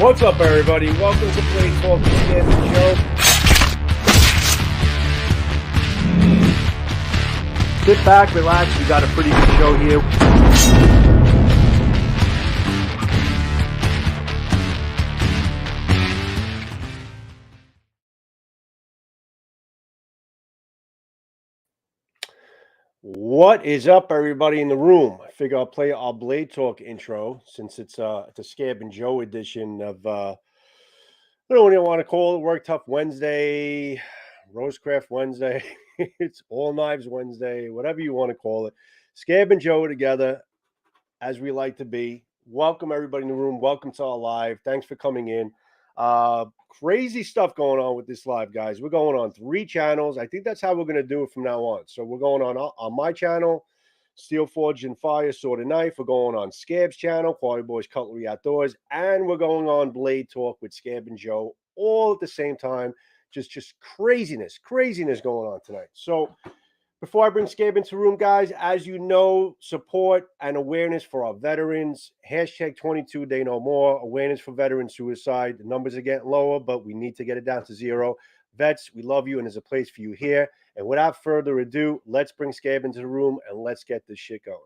What's up, everybody? Welcome to Play Talk with Scab and Joe. Sit back, relax. We got a pretty good show here. What is up, everybody in the room? I figure I'll play our Blade Talk intro since it's a Scab and Joe edition of I don't know what you want to call it. Work Tough Wednesday, Rosecraft Wednesday. It's All Knives Wednesday, whatever you want to call it. Scab and Joe are together, as we like to be. Welcome, everybody in the room. Welcome to our live. Thanks for coming in. Crazy stuff going on with this live, guys. We're going on 3 channels. I think that's how we're going to do it from now on. So we're going on my channel, Steel Forged and Fire, Sword and Knife. We're going on Scab's channel, Quality Boys Cutlery Outdoors. And we're going on Blade Talk with Scab and Joe all at the same time. Just craziness going on tonight. So before I bring Scab into the room, guys, as you know, support and awareness for our veterans. Hashtag 22 Day No More. Awareness for veteran suicide. The numbers are getting lower, but we need to get it down to 0. Vets, we love you, and there's a place for you here. And without further ado, let's bring Scab into the room, and let's get this shit going.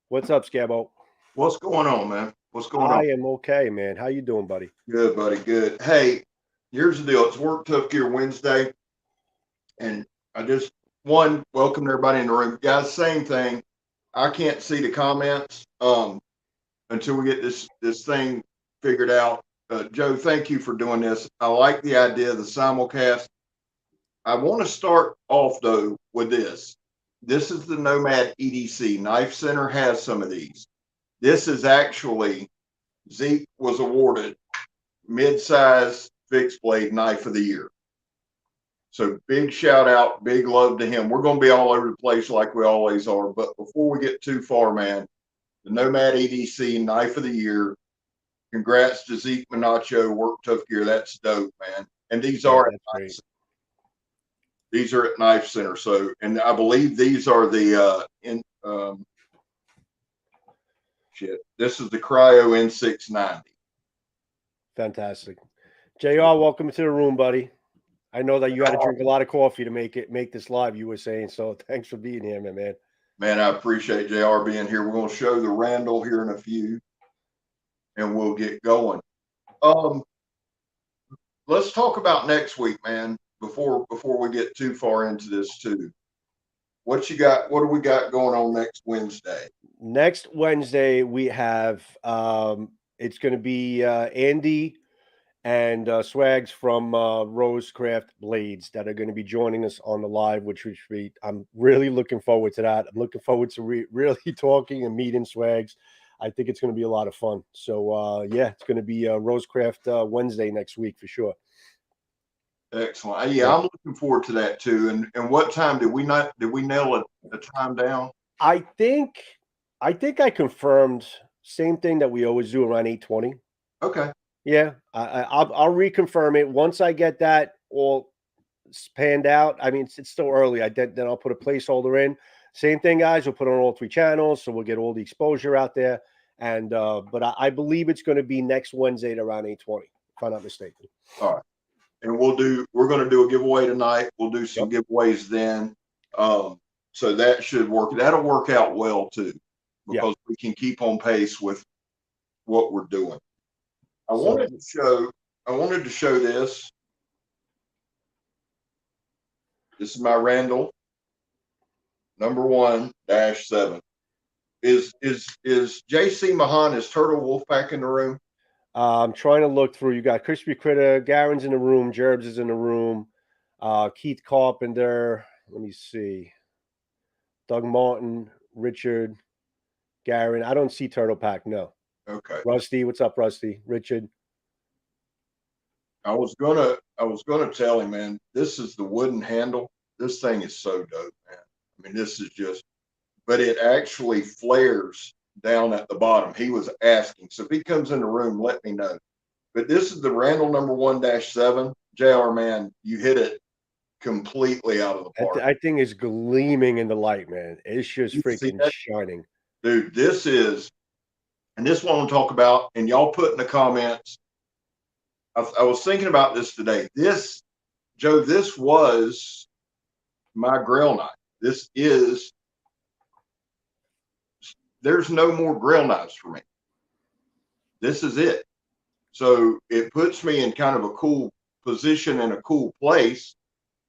What's up, Scabbo? What's going on, man? What's going on? I am okay, man. How you doing, buddy? Good, buddy. Good. Hey, here's the deal. It's Work Tough Gear Wednesday, and I just welcome everybody in the room, guys. Same thing. I can't see the comments until we get this thing figured out. Joe, thank you for doing this. I like the idea of the simulcast. I want to start off though with this. This is the Nomad EDC. Knife Center has some of these. This is actually Zeke was awarded mid-size fixed blade knife of the year. So big shout out, big love to him. We're going to be all over the place like we always are. But before we get too far, man, the Nomad EDC Knife of the Year. Congrats to Zeke Minacho, Work Tough Gear. That's dope, man. And these are at Knife Center. These are at Knife Center. So, and I believe these are the This is the Cryo N690. Fantastic. JR, welcome to the room, buddy. I know that you had to drink a lot of coffee to make this live, you were saying. So thanks for being here, man. Man, I appreciate JR being here. We're going to show the Randall here in a few, and we'll get going. Let's talk about next week, man, before we get too far into this too. What you got? What do we got going on next Wednesday? Next Wednesday, we have it's going to be Andy and Swags from Rosecraft Blades that are going to be joining us on the live, which I'm really looking forward to that. I'm looking forward to really talking and meeting Swags. I think it's going to be a lot of fun. So, yeah, it's going to be Rosecraft Wednesday next week for sure. Excellent. Yeah, I'm looking forward to that too. And what time did we nail a time down? I think I confirmed same thing that we always do around 8:20. Okay. Yeah, I'll reconfirm it once I get that all panned out. I mean, it's still early. Then I'll put a placeholder in. Same thing, guys. We'll put it on all 3 channels, so we'll get all the exposure out there. And but I believe it's going to be next Wednesday at around 8:20, if I'm not mistaken. All right. And we're going to do a giveaway tonight. We'll do some giveaways then. So that should work. That'll work out well too, because we can keep on pace with what we're doing. I wanted to show this. This is my Randall number 1-7. Is JC Mahan, is Turtle Wolfpack in the room? I'm trying to look through. You got Crispy Critter, Garen's in the room, Jerbs is in the room, Keith Carpenter. Let me see. Doug Martin, Richard, Garen. I don't see Turtle Pack. No. Okay. Rusty, what's up, Rusty? Richard. I was gonna tell him, man, this is the wooden handle. This thing is so dope, man. I mean, this is just, but it actually flares down at the bottom. He was asking. So if he comes in the room, let me know. But this is the Randall number 1-7. JR, man, you hit it completely out of the park. That thing is gleaming in the light, man. It's just freaking shining. Dude, this is, and this one we'll talk about, and y'all put in the comments I was thinking about this today. This, Joe, this was my Grail knife. This is, there's no more Grail knives for me. This is it. So it puts me in kind of a cool position and a cool place.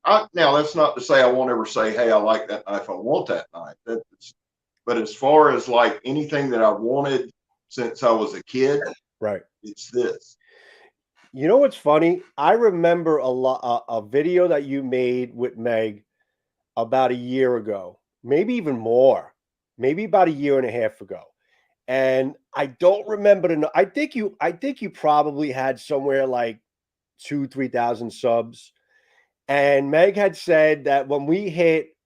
Now, that's not to say I won't ever say, hey, I like that knife. I want that knife. But as far as like anything that I wanted since I was a kid, Right. it's this. You know what's funny? I remember a video that you made with Meg about a year ago, maybe even more, maybe about a year and a half ago. And I don't remember I think you probably had somewhere like 3,000 subs. And Meg had said that when we hit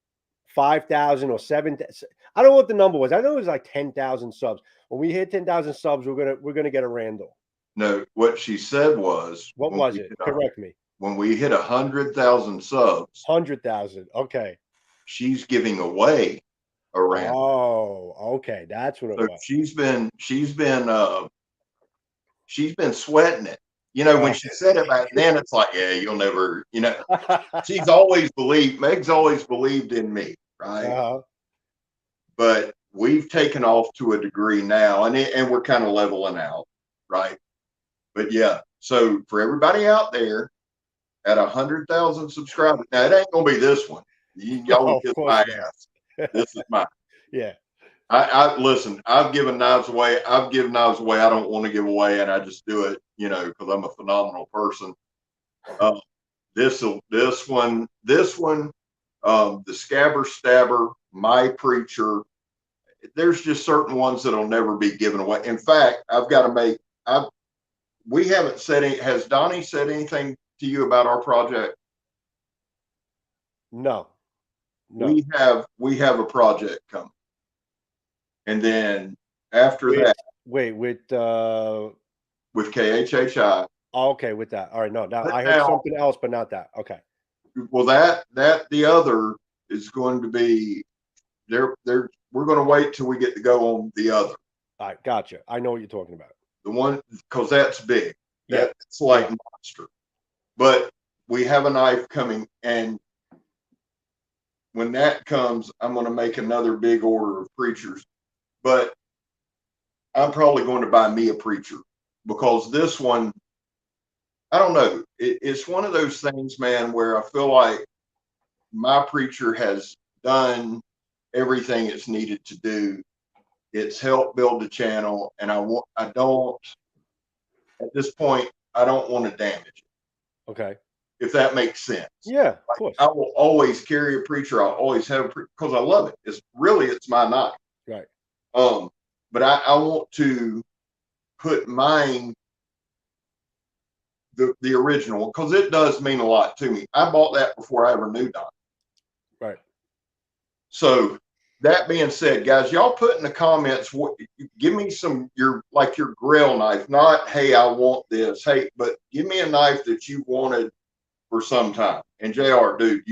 5,000 or 7,000, I don't know what the number was. I know it was like 10,000 subs. When we hit 10,000 subs, we're gonna get a Randall. No, what she said was, What was it? Correct me. When we hit 100,000 subs, 100,000. Okay. she's giving away a Randall. Oh, okay. That's what it was. She's been sweating it. You know, when she said it back then, it's like, yeah, you'll never, you know, Meg's always believed in me, right? But we've taken off to a degree now, and we're kind of leveling out, right? But yeah, so for everybody out there at 100,000 subscribers, now it ain't gonna be this one. Y'all kiss my ass. This is mine. Yeah. I listen, I've given knives away. I don't want to give away, and I just do it, you know, because I'm a phenomenal person. This one, the Scabber Stabber, My Preacher. There's just certain ones that'll never be given away. In fact, we haven't said any. Has Donnie said anything to you about our project? No. We have a project coming. And then after that, with KHHI. Oh, okay, with that. All right, no, now I heard something else, but not that. Okay. Well, that the other is going to be we're going to wait till we get to go on the other. All right, gotcha. I know what you're talking about. The one, because that's big. That's like monster. But we have a knife coming, and when that comes, I'm going to make another big order of preachers. But I'm probably going to buy me a preacher, because this one, I don't know. It's one of those things, man, where I feel like my preacher has done everything it's needed to do. It's helped build the channel, and at this point, I don't want to damage it. Okay. If that makes sense. Yeah, of course. I will always carry a preacher. I'll always have a preacher because I love it. It's my knife. Right. But I want to put mine, the original, because it does mean a lot to me. I bought that before I ever knew Don. Right. So that being said, guys, y'all put in the comments, give me your Grail knife. Not, hey, I want this. Hey, but give me a knife that you wanted for some time. And JR, dude,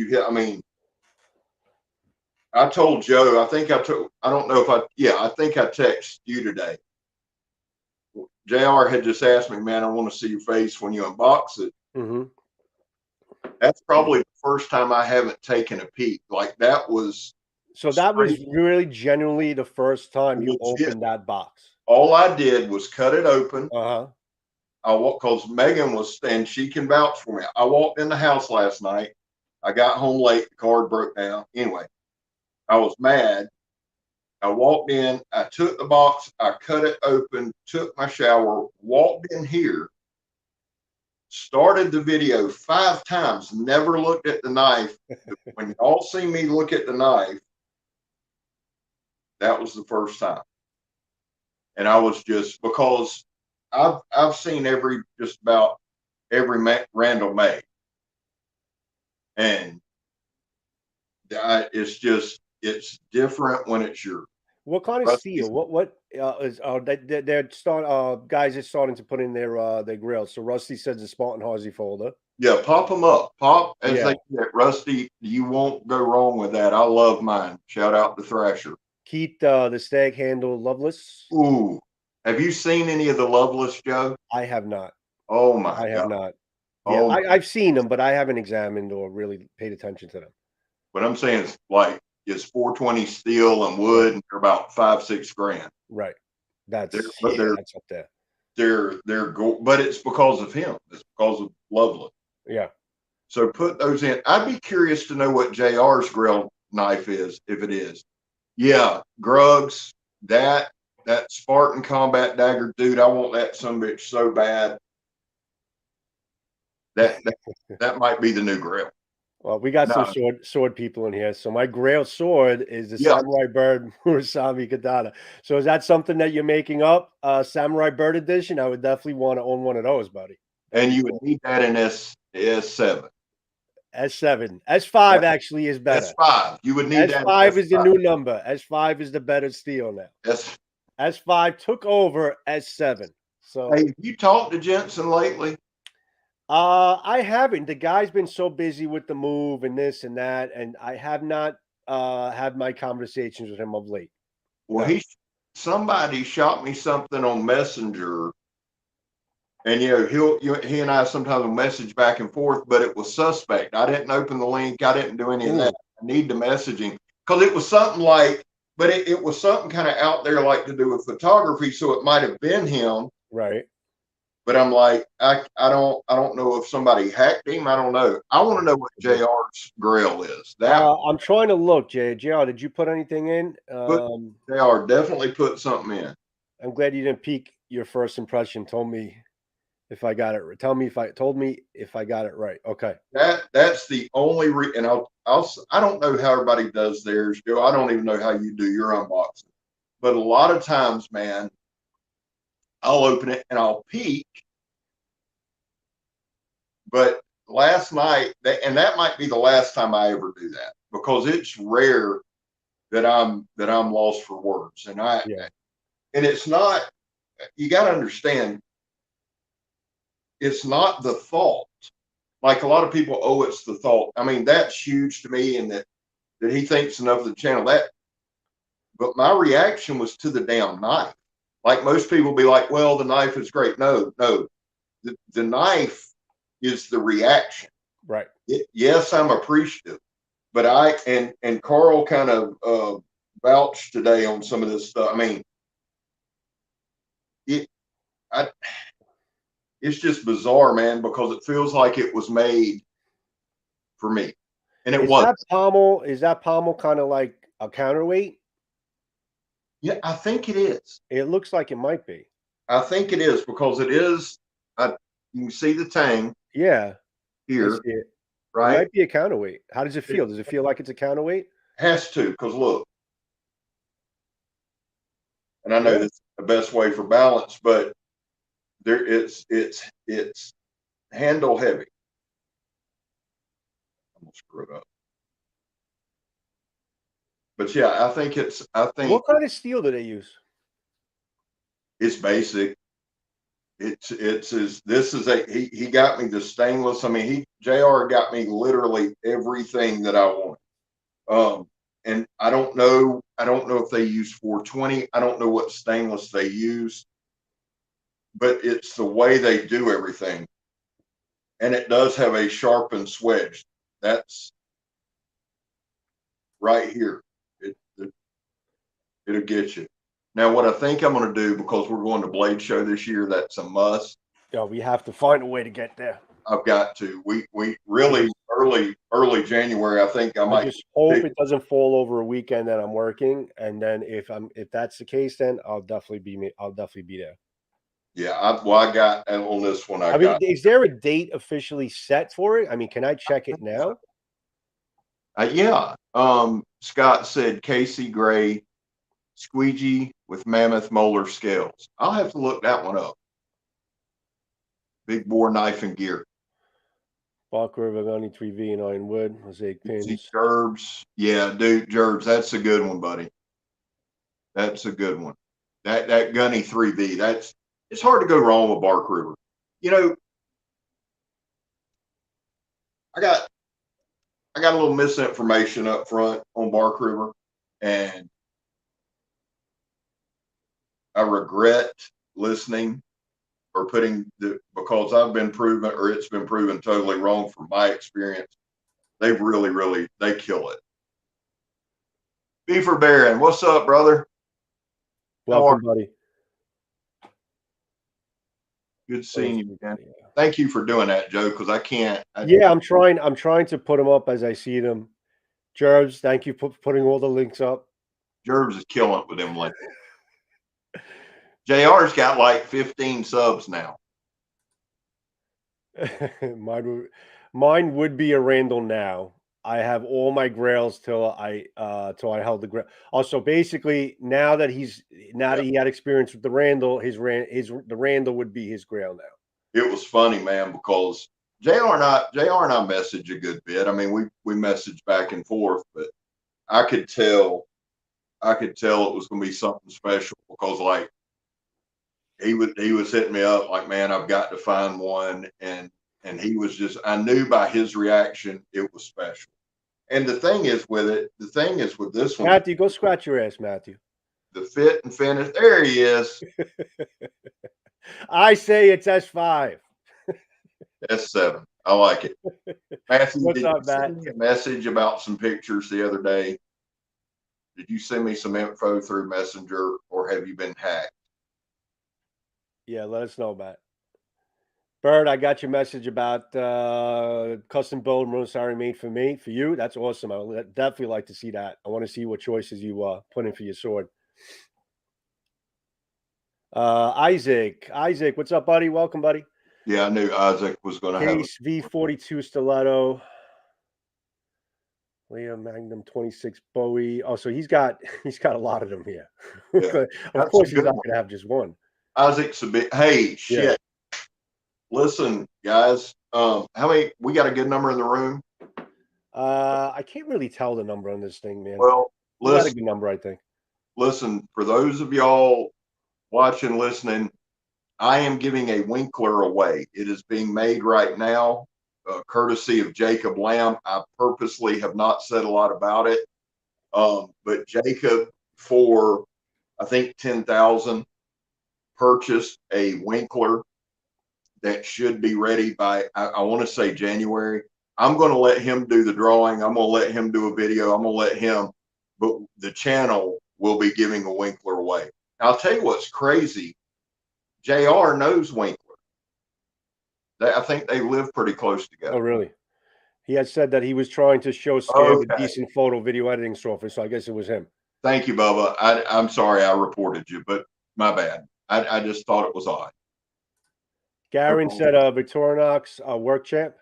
I told Joe, I think I texted you today. JR had just asked me, man, I want to see your face when you unbox it. Mm-hmm. That's probably the first time I haven't taken a peek. Like that was. So that was really genuinely the first time you opened that box. All I did was cut it open. Because Megan and she can vouch for me. I walked in the house last night. I got home late. The card broke down. Anyway, I was mad. I walked in. I took the box. I cut it open. Took my shower. Walked in here. Started the video 5 times. Never looked at the knife. When y'all see me look at the knife, that was the first time. And I was just, because I've seen just about every Randall made, and it's different when it's yours. What kind of steel? What is they're guys are starting to put in their grills. So Rusty says the Spartan Harsey folder. Yeah, pop them up. They get. Rusty, you won't go wrong with that. I love mine. Shout out to Thrasher. Keith, the Stag Handle Loveless. Ooh. Have you seen any of the Loveless, Joe? I have not. Oh my I have God. not. Yeah, Oh, I've seen them, but I haven't examined or really paid attention to them. but I'm saying it's like it's 420 steel and Right, wood, and they're about 5-6 grand. right. They're That's but yeah, that's up there. but it's because of him. It's because of Loveland. Yeah. So put those in. I'd be curious to know what JR's grill knife is, if it is. Yeah, Grugs, that Spartan combat dagger, dude. I want that son bitch so bad. That that, that might be the new grill. Well, we got some No, sword people in here. So my Grail sword is the yeah, Samurai Bird Murasami Katana. So is that something that you're making up? Samurai Bird edition? I would definitely want to own one of those, buddy. That'd and be you would cool. need that in S7. S7. S5 actually is better. S5. You would need that in S5 is the S5. new number. S5 is the better steel now. S. S5 took over S7. So Hey, have you talked to Jensen lately? I haven't. The guy's been so busy with the move and this and that, and I have not had my conversations with him of late. Well, No. somebody shot me something on Messenger, and he and I sometimes will message back and forth, but it was suspect. I didn't open the link. I didn't do any of that. I need to message him because it was something like, but it was something kind of out there, like to do with photography. So it might have been him. Right. But I'm like, I don't know if somebody hacked him. I don't know. I want to know what JR's Grail is. That I'm trying to look, JR. Did you put anything in? put JR definitely put something in. I'm glad you didn't peek your first impression. Told me if I got it. Told me if I got it right. Okay. That's the only and I don't know how everybody does theirs, Joe. I don't even know how you do your unboxing. But a lot of times, man, I'll open it and I'll peek. But last night, that might be the last time I ever do that because it's rare that I'm lost for words. Yeah. And it's not, you got to understand, it's not the thought. Like a lot of people, oh, it's the thought. I mean, that's huge to me, and that he thinks enough of the channel. But my reaction was to the damn knife. Like most people be like, well, the knife is great. No, the knife is the reaction. Right. Yes, I'm appreciative, but and Carl kind of vouched today on some of this stuff. I mean, I it's just bizarre, man, because it feels like it was made for me, and it Is was. that pommel? Is that pommel kind of like a counterweight? Yeah, I think it is. It looks like it might be. I think it is because it is. You can see the tang Yeah, I here, see it. It right? might be a counterweight. How does it feel? Does it feel like it's a counterweight? Has to, because look, and I know Yeah. this is the best way for balance, but it's handle heavy. I'm gonna screw it up. But yeah, I think What kind of steel do they use? it's basic. This is he got me the stainless. I mean, JR got me literally everything that I want. And I don't know if they use 420. I don't know what stainless they use, but it's the way they do everything. And it does have a sharpened swedge. That's right here. It'll get you. Now, what I think I'm going to do, because we're going to Blade Show this year, that's a must. Yeah, we have to find a way to get there. I've got to. We really early January. I think I I might. just hope it doesn't fall over a weekend that I'm working, and then if that's the case, then I'll definitely be there. Yeah, I got, and on this one, I mean, got. is there a date officially set for it? I mean, can I check it now? Yeah. Scott said Casey Gray squeegee with mammoth molar scales. I'll have to look that one up. Big bore knife and gear. Barker Vagani 3V and Ironwood, mosaic pins. Gerbs. Yeah, dude, Gerbs, that's a good one, buddy. That's a good one. That Gunny 3V, it's hard to go wrong with Bark River. You know, I got a little misinformation up front on Bark River, and I regret listening or because I've been proven, or it's been proven totally wrong from my experience. They really, they kill it. Beaver Baron, what's up, brother? Welcome, buddy. Good seeing you again. Thank you for doing that, Joe, because I can't. I'm trying to put them up as I see them. Jerbs, thank you for putting all the links up. Jerbs is killing it with them links. JR's got like 15 subs now. Mine would be a Randall now. I have all my Grails till I held the Grail. Also, basically, now that he had experience with the Randall, the Randall would be his Grail now. It was funny, man, because JR and I message a good bit. I mean, we message back and forth, but I could tell it was going to be something special because, like, he was hitting me up like, man, I've got to find one, and he was just, I knew by his reaction it was special. And the thing is with this one, Matthew, go scratch your ass, Matthew. The fit and finish, there he is. I say it's S5. S7. I like it. Matthew, What's up, Matt? Send me a message about some pictures the other day. Did you send me some info through Messenger, or have you been hacked? Yeah, let us know, Matt. Bird, I got your message about custom build Monosari made for you. That's awesome. I would definitely like to see that. I want to see what choices you put in for your sword. Isaac, what's up, buddy? Welcome, buddy. Yeah, I knew Isaac was going to have Case V42 Stiletto. Liam Magnum 26 Bowie. Oh, so he's got a lot of them here. Yeah, of course, he's not going to have just one. Isaac's a bit. Hey, shit. Yeah. Listen, guys. How many? We got a good number in the room. I can't really tell the number on this thing, man. Well, we got a good number, I think. Listen, for those of y'all watching, listening, I am giving a Winkler away. It is being made right now, courtesy of Jacob Lamb. I purposely have not said a lot about it, but Jacob, for I think 10,000, purchased a Winkler that should be ready by, I want to say January. I'm going to let him do the drawing. I'm going to let him do a video. I'm going to let him, but the channel will be giving a Winkler away. I'll tell you what's crazy. JR knows Winkler. I think they live pretty close together. Oh, really? He had said that he was trying to show Scab a decent photo video editing software, so I guess it was him. Thank you, Bubba. I'm sorry I reported you, but my bad. I just thought it was odd. Garen said Victorinox work champ.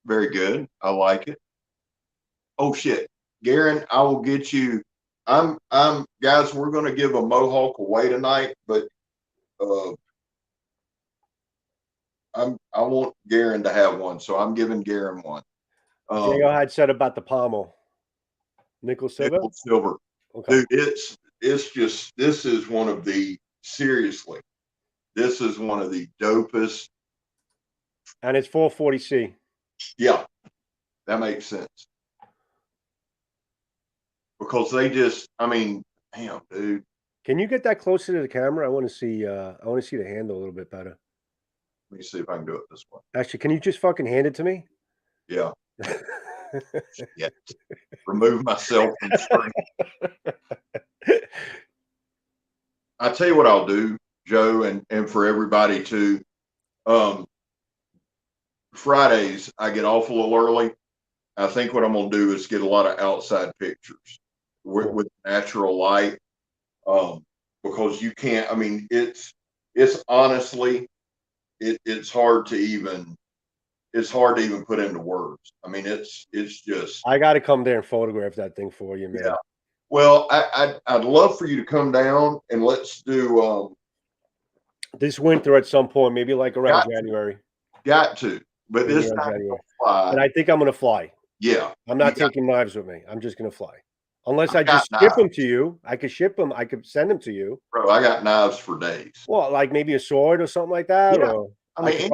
Very good. I like it. Oh shit. Garen, I will get you. I'm guys, we're gonna give a Mohawk away tonight, but I want Garen to have one, so I'm giving Garen one. J.O. had said about the pommel. Nickel silver? Nickel silver. Okay. Dude, it's just, this is one of the, seriously, this is one of the dopest. And it's 440C. Yeah, that makes sense. Because they just, I mean, damn, dude. Can you get that closer to the camera? I want to see the handle a little bit better. Let me see if I can do it this way. Actually, can you just fucking hand it to me? Yeah. Yeah. Remove myself from the screen. I tell you what I'll do, Joe, and for everybody too. Fridays I get off a little early. I think what I'm gonna do is get a lot of outside pictures with natural light. Because you can't, I mean, it's honestly, it's hard to even put into words. I mean, it's just. I got to come there and photograph that thing for you, man. Yeah. Well, I'd love for you to come down and let's do this winter at some point, maybe like around January. Got to, but maybe this time I'll fly. And I think I'm going to fly. Yeah. I'm not taking knives with me. I'm just going to fly. Unless I just ship them to you. I could ship them. I could send them to you. Bro, I got knives for days. Well, like maybe a sword or something like that. Yeah. Or I mean,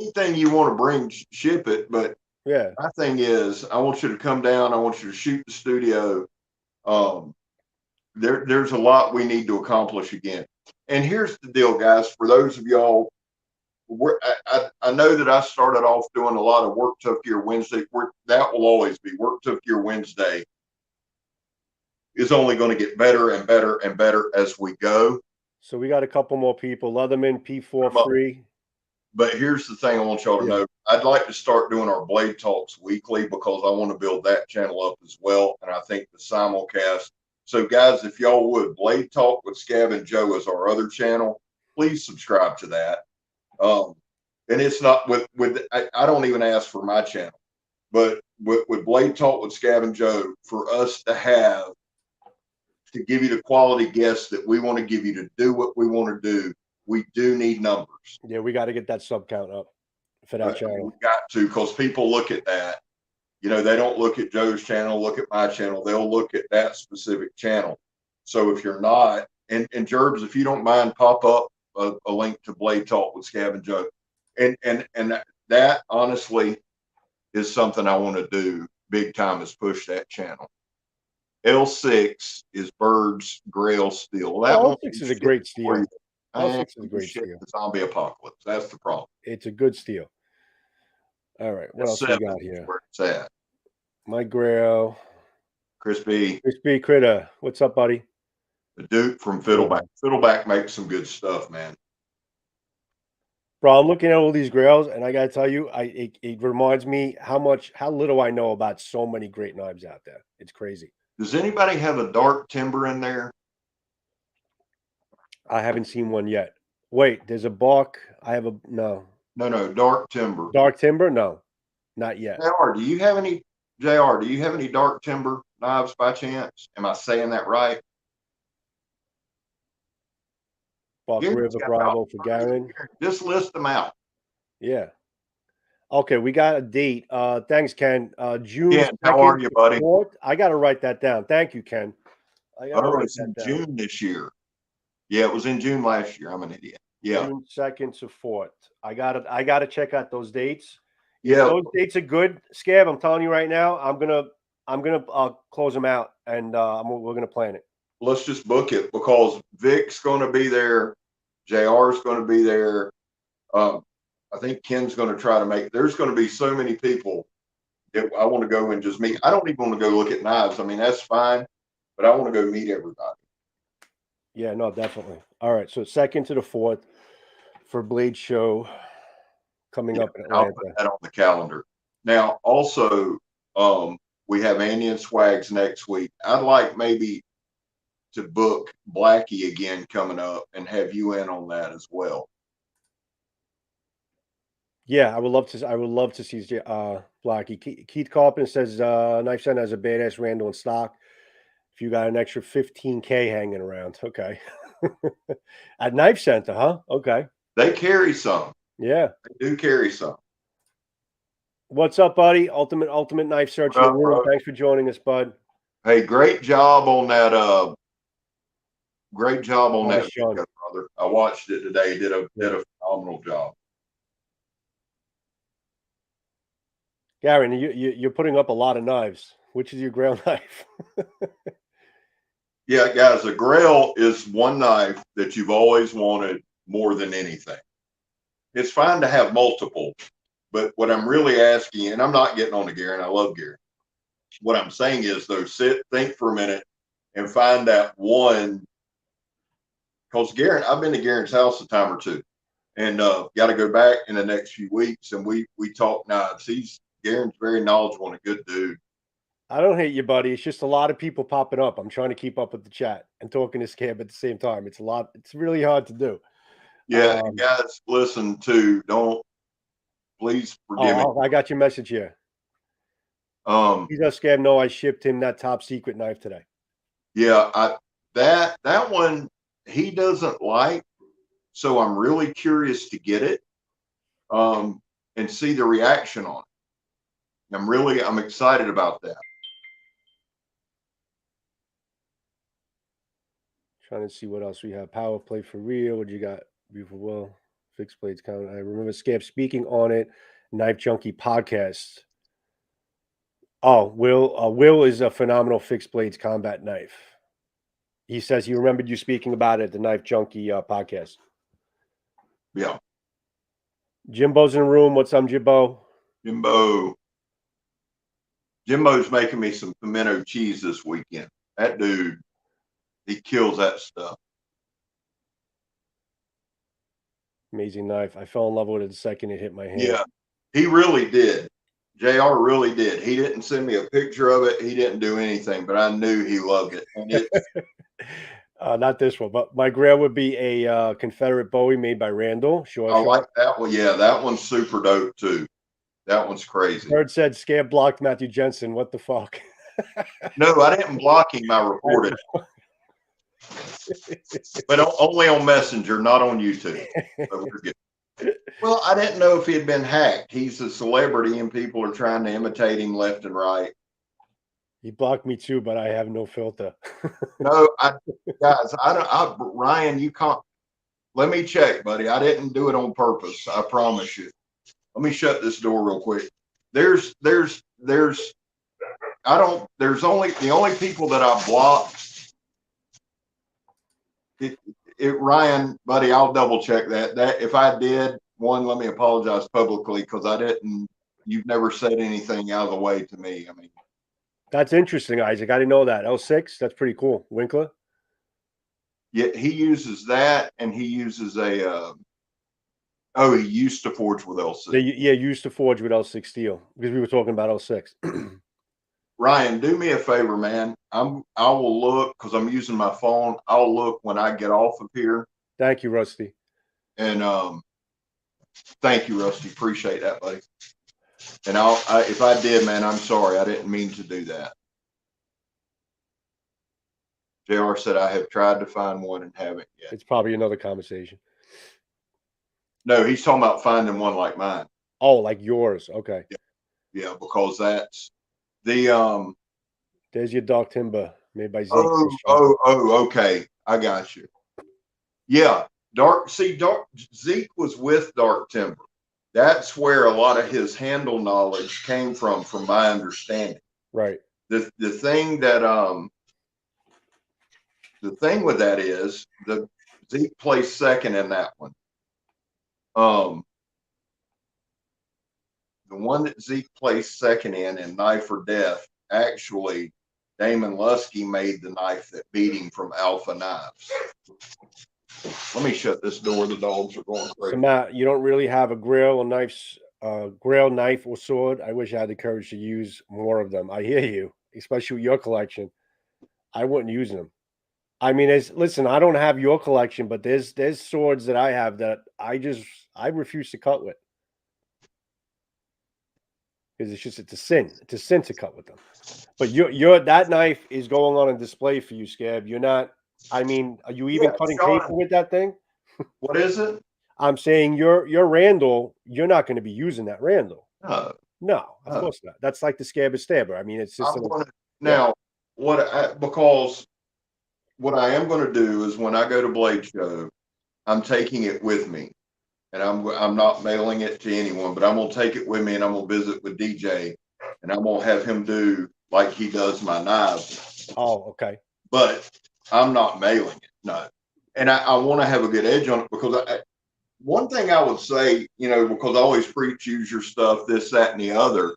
anything you want to bring, ship it. But yeah, my thing is, I want you to come down. I want you to shoot the studio. There's a lot we need to accomplish again. And here's the deal, guys. For those of y'all I know that I started off doing a lot of Work Tough Gear Wednesday. That will always be Work Tough Gear Wednesday. Is only going to get better and better and better as we go. So we got a couple more people. Leatherman P4 free. But here's the thing I want y'all to know. I'd like to start doing our Blade Talks weekly because I want to build that channel up as well. And I think the simulcast. So guys, if y'all would, Blade Talk with Scab and Joe is our other channel. Please subscribe to that. And it's not I don't even ask for my channel, but with Blade Talk with Scab and Joe, for us to give you the quality guests that we want to give you to do what we want to do, we do need numbers. Yeah, we got to get that sub count up for that channel. We got to, because people look at that. You know, they don't look at Joe's channel, look at my channel. They'll look at that specific channel. So if you're not, and Gerbs, if you don't mind, pop up a link to Blade Talk with Scab and Joe. And that honestly is something I want to do big time, is push that channel. L6 is Bird's Grail steel. That L6 is a great steel. L6 is a great steel. The zombie apocalypse. That's the problem. It's a good steel. All right. What else we got here? Where it's at. My Grail. Crispy Critter. What's up, buddy? The Duke from Fiddleback. Fiddleback makes some good stuff, man. Bro, I'm looking at all these Grails, and I gotta tell you, it reminds me how little I know about so many great knives out there. It's crazy. Does anybody have a dark timber in there? I haven't seen one yet. Wait, there's a Bark. I have a no. No, dark timber. Dark timber? No, not yet. JR, do you have any dark timber knives by chance? Am I saying that right? Bark River Bravo for Garen. Just list them out. Yeah. Okay, we got a date. Thanks, Ken. June. Yeah, how are you, buddy? 4th. I got to write that down. Thank you, Ken. It's in June this year. Yeah, it was in June last year. I'm an idiot. Yeah. June 2nd to 4th. I gotta check out those dates. Yeah, those dates are good. Scab, I'm telling you right now, I'm gonna close them out, and we're gonna plan it. Let's just book it, because Vic's going to be there, JR's going to be there. I think Ken's going to try to make. There's going to be so many people that I want to go and just meet. I don't even want to go look at knives. I mean, that's fine, but I want to go meet everybody. Yeah, no, definitely. All right, so 2nd to the 4th for Blade Show coming up in Atlanta. I'll put that on the calendar. Now, also, we have Andy and Swags next week. I'd like maybe to book Blackie again coming up and have you in on that as well. Yeah, I would love to see Blackie. Keith Carpenter says Knife Center has a badass Randall in stock. If you got an extra 15K hanging around, okay. At Knife Center, huh? Okay. They carry some. Yeah, they do carry some. What's up, buddy? Ultimate Knife Search in the room. Thanks for joining us, bud. Hey, great job on that. Great job on that video, brother. I watched it today. Did a phenomenal job. Garen, you're putting up a lot of knives. Which is your Grail knife? Yeah, guys, a Grail is one knife that you've always wanted more than anything. It's fine to have multiple, but what I'm really asking, and I'm not getting on to Garen, I love Garen. What I'm saying is, though, think for a minute and find that one. Because Garen, I've been to Garen's house a time or two, and got to go back in the next few weeks, and we talk knives. Garen's very knowledgeable and a good dude. I don't hate you, buddy. It's just a lot of people popping up. I'm trying to keep up with the chat and talking to Scab at the same time. It's a lot. It's really hard to do. Yeah, guys, listen to. Please forgive me. I got your message here. He does Scab know I shipped him that top secret knife today. Yeah, that one he doesn't like, so I'm really curious to get it, and see the reaction on it. I'm excited about that. Trying to see what else we have. Power play for real. What you got? Beautiful Will. Fixed blades count. I remember Scab speaking on it. Knife Junkie podcast. Oh, Will is a phenomenal fixed blades combat knife. He says he remembered you speaking about it at the Knife Junkie podcast. Yeah. Jimbo's in the room. What's up, Jimbo? Jimbo's making me some pimento cheese this weekend. That dude, he kills that stuff. Amazing knife. I fell in love with it the second it hit my hand. Yeah, he really did. JR really did. He didn't send me a picture of it. He didn't do anything, but I knew he loved it. And it's not this one, but my Grail would be a Confederate Bowie made by Randall. Sure. I like that one. Yeah, that one's super dope too. That one's crazy. Bird said Scab blocked Matthew Jensen. What the fuck? No, I didn't block him. I reported but only on Messenger, not on YouTube. So we're good. Well, I didn't know if he had been hacked. He's a celebrity and people are trying to imitate him left and right. He blocked me too, but I have no filter. No, guys, Ryan, you can't. Let me check, buddy. I didn't do it on purpose. I promise you. Let me shut this door real quick. There's only the only people that I blocked. Ryan, buddy, I'll double check that. That if I did, let me apologize publicly because I didn't. You've never said anything out of the way to me. I mean, that's interesting, Isaac. I didn't know that. L6, that's pretty cool. Winkler. Yeah, he uses that, and he uses a. He used to forge with L6. Yeah, used to forge with L6 steel because we were talking about L6. Ryan, do me a favor, man. I will look because I'm using my phone. I'll look when I get off of here. Thank you, Rusty. And thank you, Rusty. Appreciate that, buddy. And if I did, man, I'm sorry. I didn't mean to do that. JR said I have tried to find one and haven't yet. It's probably another conversation. No, he's talking about finding one like mine. Oh, like yours. Okay. Yeah, because that's the there's your dark timber made by Zeke. Okay. I got you. Yeah. Zeke was with Dark Timber. That's where a lot of his handle knowledge came from my understanding. Right. The thing with that is the Zeke placed second in that one. The one that Zeke placed second in Knife or Death, actually, Damon Lusky made the knife that beat him from Alpha Knives. Let me shut this door. The dogs are going crazy. So Matt, you don't really have a Grail knife or sword. I wish I had the courage to use more of them. I hear you, especially with your collection. I wouldn't use them. I mean, listen, I don't have your collection, but there's swords that I have that I refuse to cut with. Because it's a sin. It's a sin to cut with them. But that knife is going on a display for you, Scab. You're not. I mean, are you even cutting paper with that thing? What is it? I'm saying your Randall. You're not going to be using that Randall. No, of course not. That's like the Scab Stabber. I mean, it's just because what I am going to do is when I go to Blade Show, I'm taking it with me. And I'm not mailing it to anyone, but I'm gonna take it with me and I'm gonna visit with DJ and I'm gonna have him do like he does my knives. Oh, okay. But I'm not mailing it, no. And I want to have a good edge on it because one thing I would say, because I always preach use your stuff, this, that, and the other.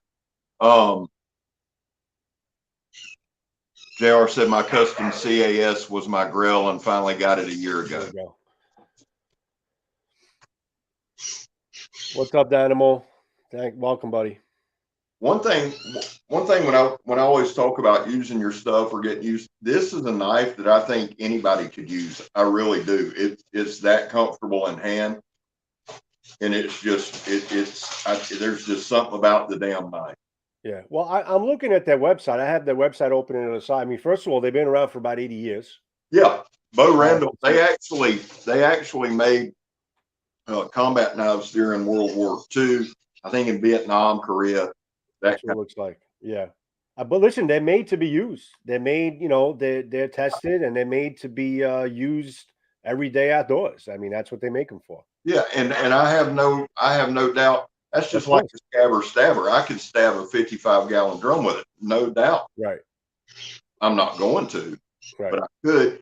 JR said my custom CAS was my Grail and finally got it a year ago. There you go. What's up, Dynamo? Welcome, buddy. One thing when I always talk about using your stuff or getting used, this is a knife that I think anybody could use. I really do. It's that comfortable in hand, and it's just there's just something about the damn knife. Yeah. Well, I'm looking at their website. I have their website open on the side. I mean, first of all, they've been around for about 80 years. Yeah, Bo Randall. They actually made combat knives during World War II. I think in Vietnam, Korea. That's what it looks like. Yeah. But listen, they're made to be used. They're made, they're tested and they're made to be used every day outdoors. I mean, that's what they make them for. Yeah, and I have no doubt. That's just like a Scab or Stabber. I could stab a 55-gallon drum with it, no doubt. Right. I'm not going to, right. but I could.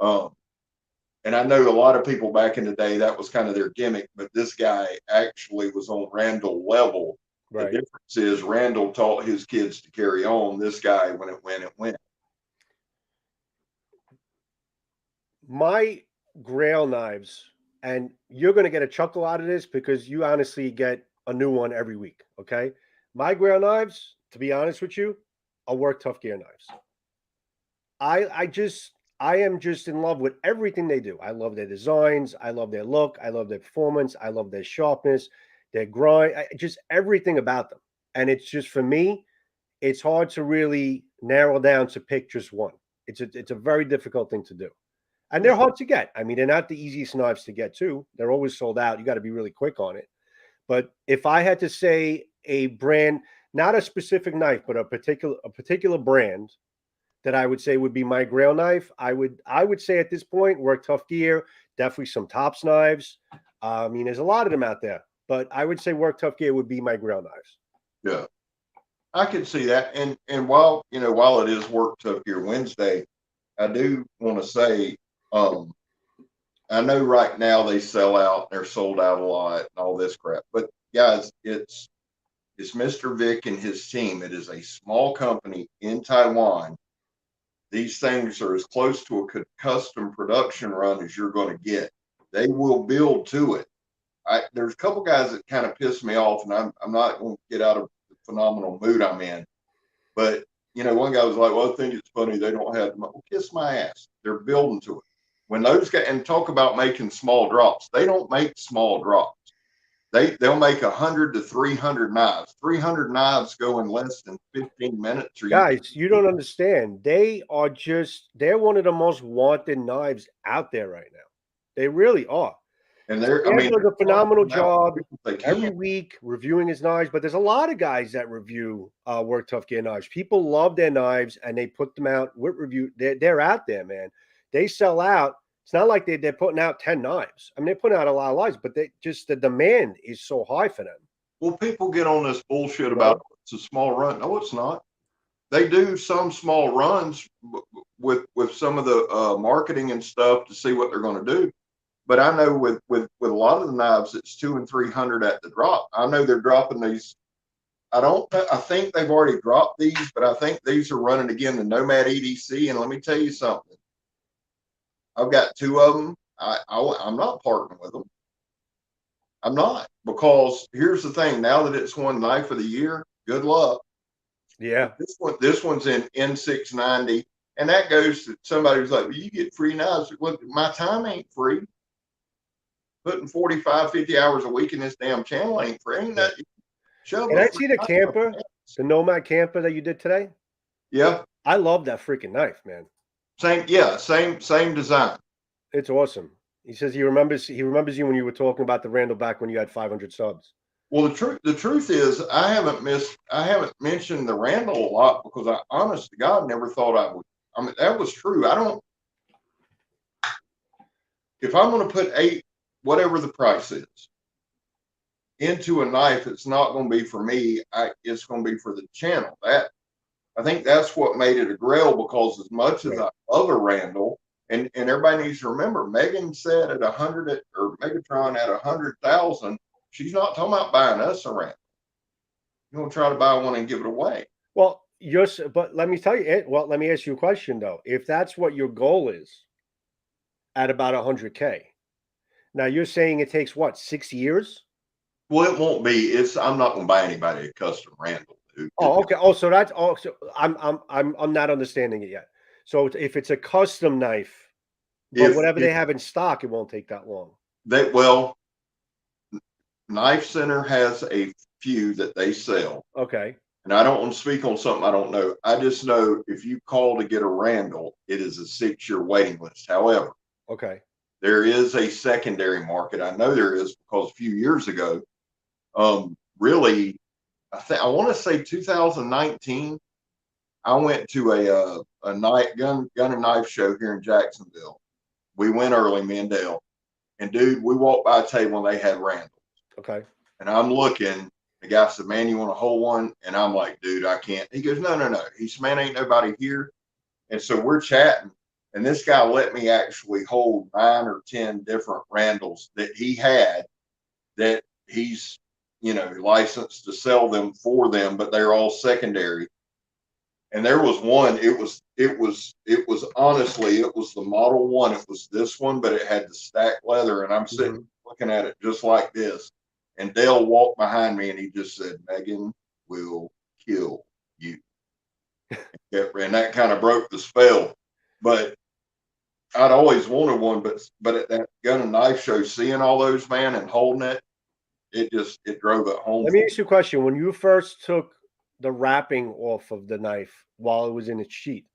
And I know a lot of people back in the day, that was kind of their gimmick, but this guy actually was on Randall level. The Right. difference is Randall taught his kids to carry on. This guy, when it went, it went. My Grail knives, and you're going to get a chuckle out of this because you honestly get a new one every week. Okay. My Grail knives, to be honest with you, are work tough gear knives. I am just in love with everything they do. I love their designs. I love their look. I love their performance. I love their sharpness, their grind, just everything about them. And it's just for me, it's hard to really narrow down to pick just one. It's a very difficult thing to do. And they're hard to get. I mean, they're not the easiest knives to get too. They're always sold out. You got to be really quick on it. But if I had to say a brand, not a specific knife, but a particular brand that I would say would be my Grail knife, I would say at this point, Work Tough Gear, definitely some Tops knives. I mean, there's a lot of them out there, but I would say Work Tough Gear would be my Grail knives. Yeah, I can see that. And while it is Work Tough Gear Wednesday, I do want to say, I know right now they sell out, they're sold out a lot and all this crap. But guys, it's Mr. Vic and his team. It is a small company in Taiwan. These things are as close to a custom production run as you're going to get. They will build to it. There's a couple guys that kind of piss me off, and I'm not going to get out of the phenomenal mood I'm in. But one guy was like, "Well, I think it's funny they don't have them." Well, kiss my ass. They're building to it. When those guys, and talk about making small drops, they don't make small drops. They'll make 100 to 300 knives. 300 knives go in less than 15 minutes. Or Guys, you don't understand. They're one of the most wanted knives out there right now. They really are. and Scab does a phenomenal job they every can. week reviewing his knives, but there's a lot of guys that review Work Tough Gear knives. People love their knives and they put them out with review. They're out there, man. They sell out. It's not like they're putting out 10 knives. I mean, they're putting out a lot of knives, but the demand is so high for them. Well, people get on this bullshit You about know? it's a small run. No, it's not. They do some small runs with some of the marketing and stuff to see what they're going to do. But I know with a lot of the knives, it's 200 and 300 at the drop. I know they're dropping these. I think they've already dropped these, but I think these are running again, the Nomad EDC. And let me tell you something. I've got two of them. I'm not partnering with them. I'm not, because here's the thing. Now that it's won Knife of the Year, good luck. Yeah. This one's in N690, and that goes to somebody who's like, well, you get free knives. Well, my time ain't free. Putting 45, 50 hours a week in this damn channel ain't free. Ain't that shove And a I free see the knife camper, up. the Nomad camper that you did today. Yeah. I love that freaking knife, man. Same design. It's awesome. He says he remembers you when you were talking about the Randall back when you had 500 subs. Well, the truth is, I haven't mentioned the Randall a lot because I, honest to God, never thought I would. I mean, that was true. If I'm going to put whatever the price is, into a knife, it's not going to be for me. It's going to be for the channel. I think that's what made it a Grail, because as much as I love a Randall, and everybody needs to remember, Megan said at 100, or Megatron at 100,000, she's not talking about buying us a Randall. You want to try to buy one and give it away. Well, but let me tell you. Well, let me ask you a question though. If that's what your goal is, at about 100K, now you're saying it takes what, 6 years? Well, it won't be. I'm not going to buy anybody a custom Randall, dude. Oh, okay. Oh, so that's so I'm not understanding it yet. So if it's a custom knife, but whatever they have in stock, it won't take that long. Knife Center has a few that they sell. Okay. And I don't want to speak on something I don't know. I just know if you call to get a Randall, it is a 6-year waiting list. However, okay, there is a secondary market. I know there is, because a few years ago, really, I want to say 2019, I went to a night gun and knife show here in Jacksonville. We went early, me and Dale, and dude, we walked by a table and they had Randalls. Okay. And I'm looking. The guy said, "Man, you want to hold one?" And I'm like, "Dude, I can't." He goes, "No." He said, "Man, ain't nobody here." And so we're chatting, And this guy let me actually hold 9 or 10 different Randalls that he had that he's, licensed to sell them for them, but they're all secondary. And there was one, it was honestly, it was the Model 1. It was this one, but it had the stacked leather. And I'm sitting looking at it just like this. And Dale walked behind me and he just said, Megan will kill you. And that kind of broke the spell. But I'd always wanted one, but at that gun and knife show, seeing all those, man, and holding it, it drove it home. Let me ask you a question. When you first took the wrapping off of the knife while it was in its sheath,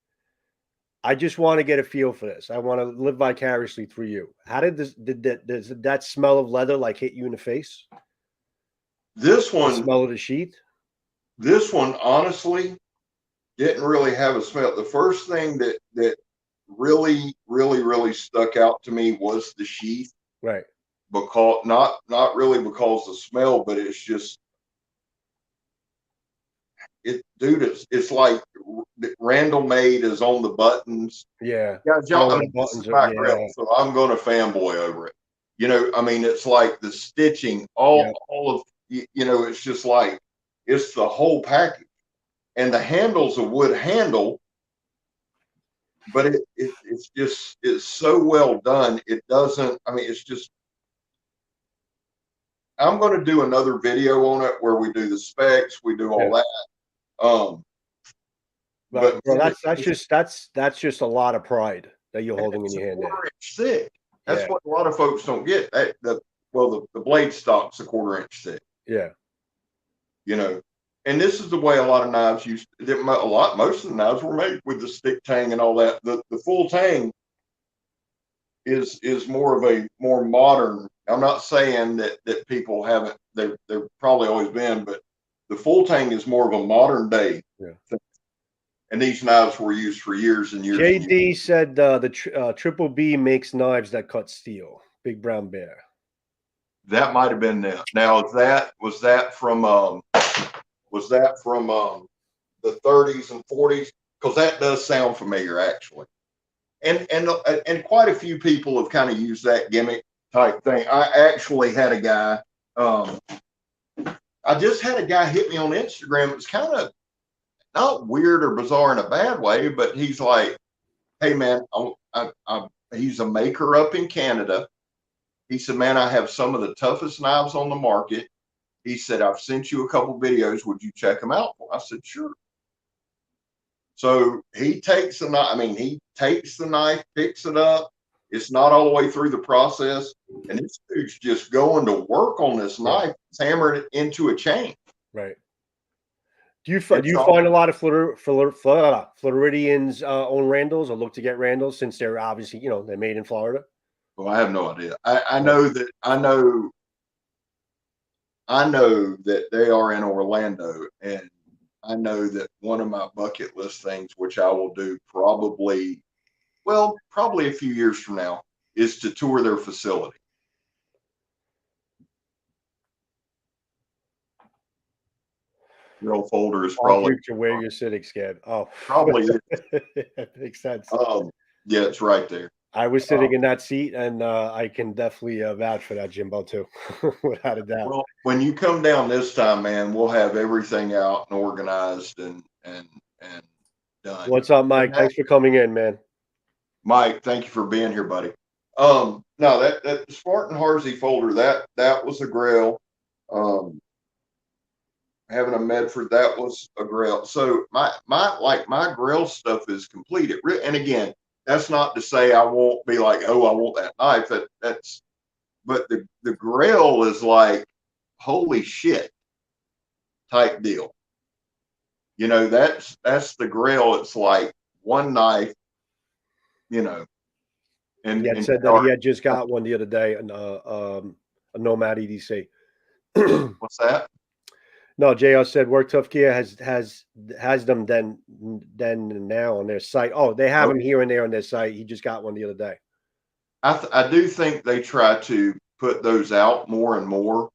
I just want to get a feel for this. I want to live vicariously through you. How did that smell of leather like hit you in the face? This one, the smell of the sheath? This one, honestly, didn't really have a smell. The first thing that really, really, really stuck out to me was the sheath. Right. Because not really because of the smell, but it's just it's like Randall made is on the buttons. Yeah. This is my Grail, so I'm going to fanboy over it. It's like the stitching, all of it's just like it's the whole package. And the handle's a wood handle, but it's so well done. It doesn't, it's just, I'm going to do another video on it where we do the specs, we do all that. But bro, that's just a lot of pride that you're holding in your hand. It's 1/4 inch thick. That's what a lot of folks don't get. The blade stock's a 1/4 inch thick. Yeah. And this is the way a lot of knives most of the knives were made with the stick tang and all that. The full tang is more of a more modern. I'm not saying that people haven't. They've probably always been, but the full tang is more of a modern day thing. And these knives were used for years and years. JD said the Triple B makes knives that cut steel. Big Brown Bear. That might have been them. Now, was that from the 30s and 40s? Because that does sound familiar, actually. And quite a few people have kind of used that gimmick type thing. I actually had a guy. I just had a guy hit me on Instagram. It was kind of not weird or bizarre in a bad way, but he's like, "Hey, man, he's a maker up in Canada." He said, "Man, I have some of the toughest knives on the market." He said, "I've sent you a couple videos. Would you check them out?" I said, "Sure." So he takes the knife, picks it up. It's not all the way through the process. And this dude's just going to work on this knife, hammering it into a chain. Right. Do you find a lot of Floridians own Randalls or look to get Randalls since they're obviously, they're made in Florida? Well, I have no idea. I know that they are in Orlando, and I know that one of my bucket list things, which I will do probably a few years from now, is to tour their facility. Your folder is probably where you're sitting, Scab. Oh, probably makes sense. Yeah, it's right there. I was sitting in that seat, and I can definitely vouch for that, Jimbo, too, without a doubt. Well, when you come down this time, man, we'll have everything out and organized and done. What's up, Mike? Thanks for coming in, man. Mike, thank you for being here, buddy. No, that Spartan Harsey folder, that was a Grail. Having a Medford, that was a Grail. So my Grail stuff is complete. And again, that's not to say I won't be like, oh, I want that knife. But the Grail is like, holy shit type deal. That's the Grail. It's like one knife, and he had said that he had just got one the other day, a Nomad EDC. What's that? No, JR said Work Tough Gear has them then and now on their site. Oh, they have them here and there on their site. He just got one the other day. I do think they try to put those out more and more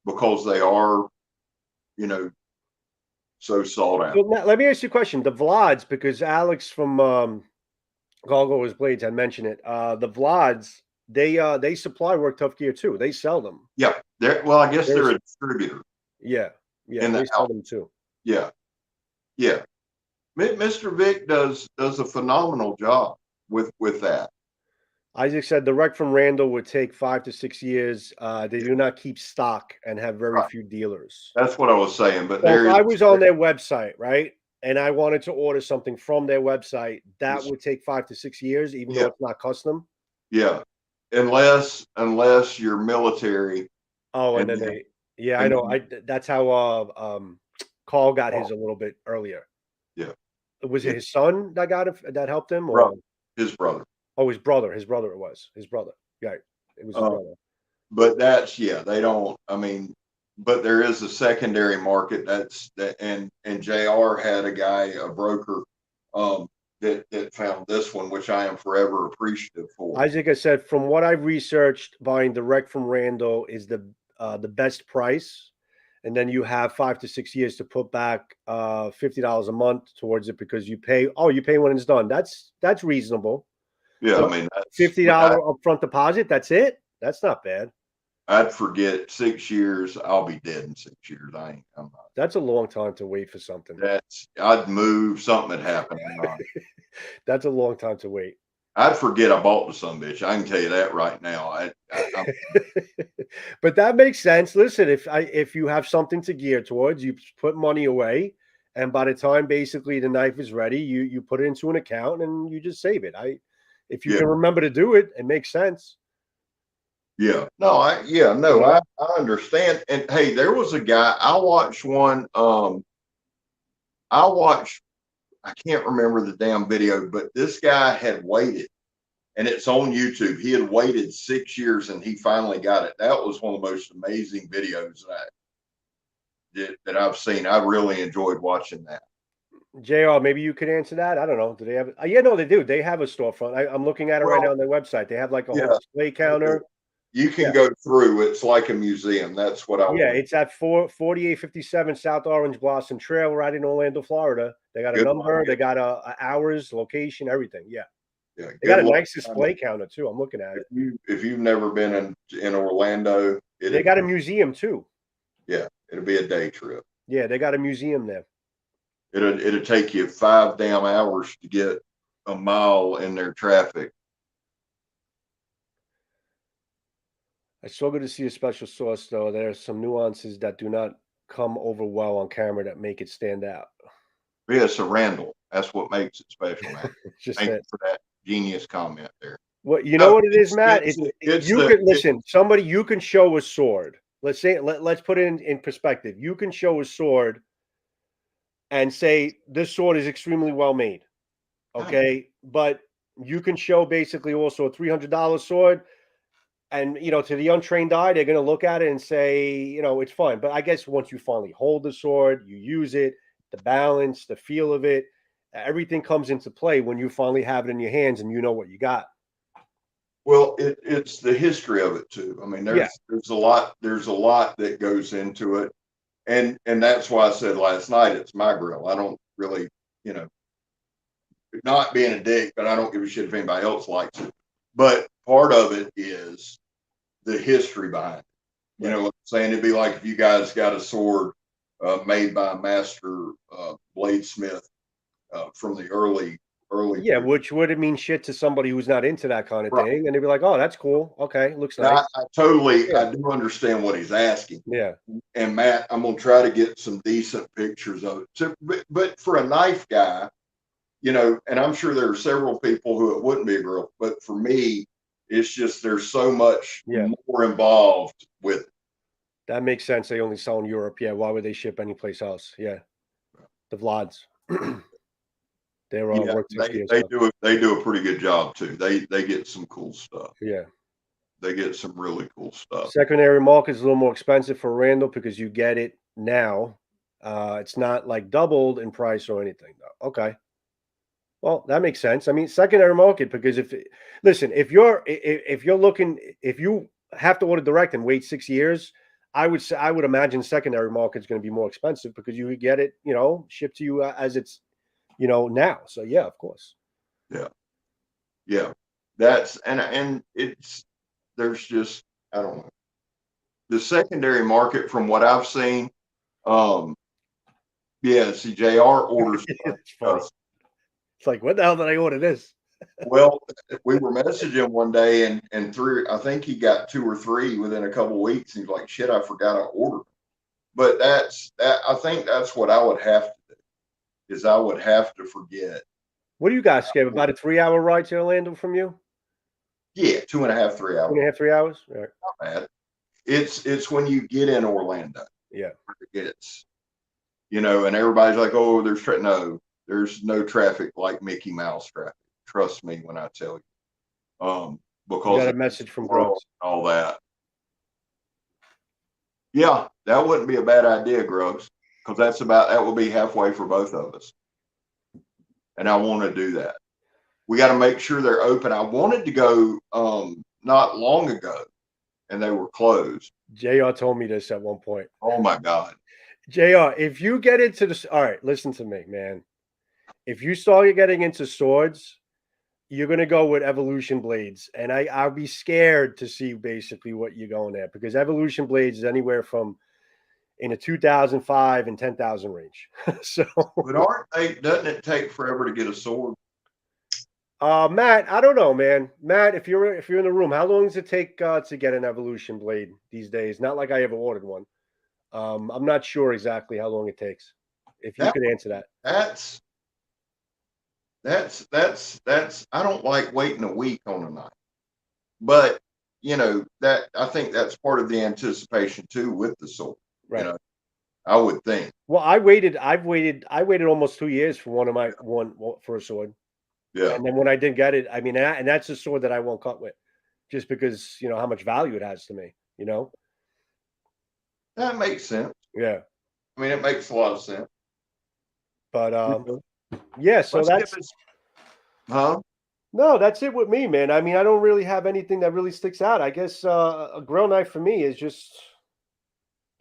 because they are, so sought out. So now, let me ask you a question. The Vlads, because Alex from Gargoyles Blades, I mentioned it. The Vlads, they supply Work Tough gear too. They sell them. Yeah. Well, I guess they're There's a distributor yeah, yeah, in the they sell house. them too. Yeah. Yeah. Mr. Vic does a phenomenal job with that. Isaac said the wreck from Randall would take 5 to 6 years. They do not keep stock and have very Right. few dealers. That's what I was saying. But So if there I is was on their website, right, and I wanted to order something from their website, that this- would take 5 to 6 years, even though yeah, it's not custom. yeah. Unless you're military Oh, and and then then yeah, I and know. then That's how Carl got his oh, a little bit earlier. yeah, Was yeah. it his son that got it that helped him, or Brother, his brother. oh, his brother? His brother it was his brother. Right, it was his Uh, brother. but that's they don't. I mean, but there is a secondary market and JR had a guy, a broker, that found this one, which I am forever appreciative for. Isaac has said, from what I've researched, buying direct from Randall is the best price, and then you have 5 to 6 years to put back $50 a month towards it because you pay. Oh, you pay when it's done. That's reasonable. Yeah, I What, mean $50 upfront deposit? That's it. That's not bad. I'd forget 6 years. I'll be dead in 6 years. I'm not. That's a long time to wait for something. I'd move. Something had happened. That's a long time to wait. I'd forget I bought the son bitch. I can tell you that right now. But that makes sense. Listen, if you have something to gear towards, you put money away, and by the time basically the knife is ready, you put it into an account and you just save it. If you Yeah. can remember to do it, it makes sense. Yeah. No, I understand. And hey, there was a guy I watched one. I can't remember the damn video, but this guy had waited, and it's on YouTube. He had waited 6 years and he finally got it. That was one of the most amazing videos that I've seen. I really enjoyed watching that. JR, maybe you could answer that. I don't know. Do they have? Yeah, no, they do. They have a storefront. I'm looking at it right now on their website. They have like a whole Yeah, display counter. you can Yeah. go through. It's like a museum. That's what I Yeah, want. it's at 4857 South Orange Blossom Trail, right in Orlando, Florida. They got a Good number, luck. they got a hours, location, everything. Yeah, Yeah, they got good a luck. nice display counter too. I'm looking at it. If you've never been in Orlando, They got a museum too. yeah, it'll be a day trip. Yeah, they got a museum there. It'll take you 5 damn hours to get a mile in their traffic. It's so good to see a special sauce, though. There are some nuances that do not come over well on camera that make it stand out. Yeah, it's a Randall. That's what makes it special, man. It's just Thank that. you for that genius comment there. Well, you know what it is, Matt? It's Can listen. Somebody you can show a sword. Let's say let's put it in perspective. You can show a sword and say this sword is extremely well made. Okay, but you can show basically also a $300 sword, and to the untrained eye, they're going to look at it and say, it's fine. But I guess once you finally hold the sword, you use it, the balance, the feel of it, everything comes into play when you finally have it in your hands and you know what you got. Well, it's the history of it too. I mean, there's a lot that goes into it, and that's why I said last night it's my grill. I don't really, not being a dick, but I don't give a shit if anybody else likes it. But part of it is the history behind it. You know what I'm saying? It'd be like if you guys got a sword made by a master bladesmith from the early. Yeah, which would mean shit to somebody who's not into that kind of Right. thing, and they'd be like, "Oh, that's cool. Okay, looks Now, nice." I do understand what he's asking. Yeah. And Matt, I'm gonna try to get some decent pictures of it. So, but for a knife guy, and I'm sure there are several people who it wouldn't be a grill, but for me, it's just there's so much more involved with it. That makes sense. They only sell in Europe. Yeah, why would they ship anyplace else? Yeah, the Vlads. They're they do a pretty good job too. They get some cool stuff. Yeah, they get some really cool stuff. Secondary market is a little more expensive for Randall because you get it now. It's not like doubled in price or anything, though. Okay. Well, that makes sense. I mean, secondary market, because if you have to order direct and wait 6 years, I would imagine secondary market is going to be more expensive because you get it, shipped to you as it's, now. So yeah, of course. Yeah. Yeah, that's and there's just, I don't know, the secondary market from what I've seen. Um, yeah, see, JR orders. It's funny. It's like, what the hell did I order this? Well, we were messaging one day, and three, I think he got 2 or 3 within a couple of weeks. He's like, "Shit, I forgot I ordered." But that. I think that's what I would have to do. Is I would have to forget. What do you guys, Scab? About a 3-hour ride to Orlando from you? Yeah, 2.5, 3 hours. 2.5, 3 hours? All right. Not bad. It's when you get in Orlando. Yeah. It's, and everybody's like, "Oh, no, there's no traffic like Mickey Mouse traffic." Trust me when I tell you. You Because got a of message from world Gross. and all that. Yeah, that wouldn't be a bad idea, Gross, because that would be halfway for both of us. And I want to do that. We got to make sure they're open. I wanted to go not long ago, and they were closed. JR told me this at one point. Oh my God. JR, if you get into this, all right, listen to me, man. If you start getting into swords, you're gonna go with evolution blades, and I'll be scared to see basically what you're going at, because evolution blades is anywhere from in a 2005 and 10,000 range. So, But aren't they? Doesn't it take forever to get a sword? Matt, I don't know, man. Matt, if you're in the room, how long does it take to get an evolution blade these days? Not like I ever ordered one. I'm not sure exactly how long it takes. If you could answer that. That's I don't like waiting a week on a knife. But that I think that's part of the anticipation too with the sword. Right. I would think. Well, I waited almost 2 years for one for a sword. Yeah. And then when I didn't get it, I mean, and that's a sword that I won't cut with, just because how much value it has to me. That makes sense. Yeah. I mean, it makes a lot of sense. But yeah, so huh? No, that's it with me, man. I mean, I don't really have anything that really sticks out. I guess a grill knife for me is just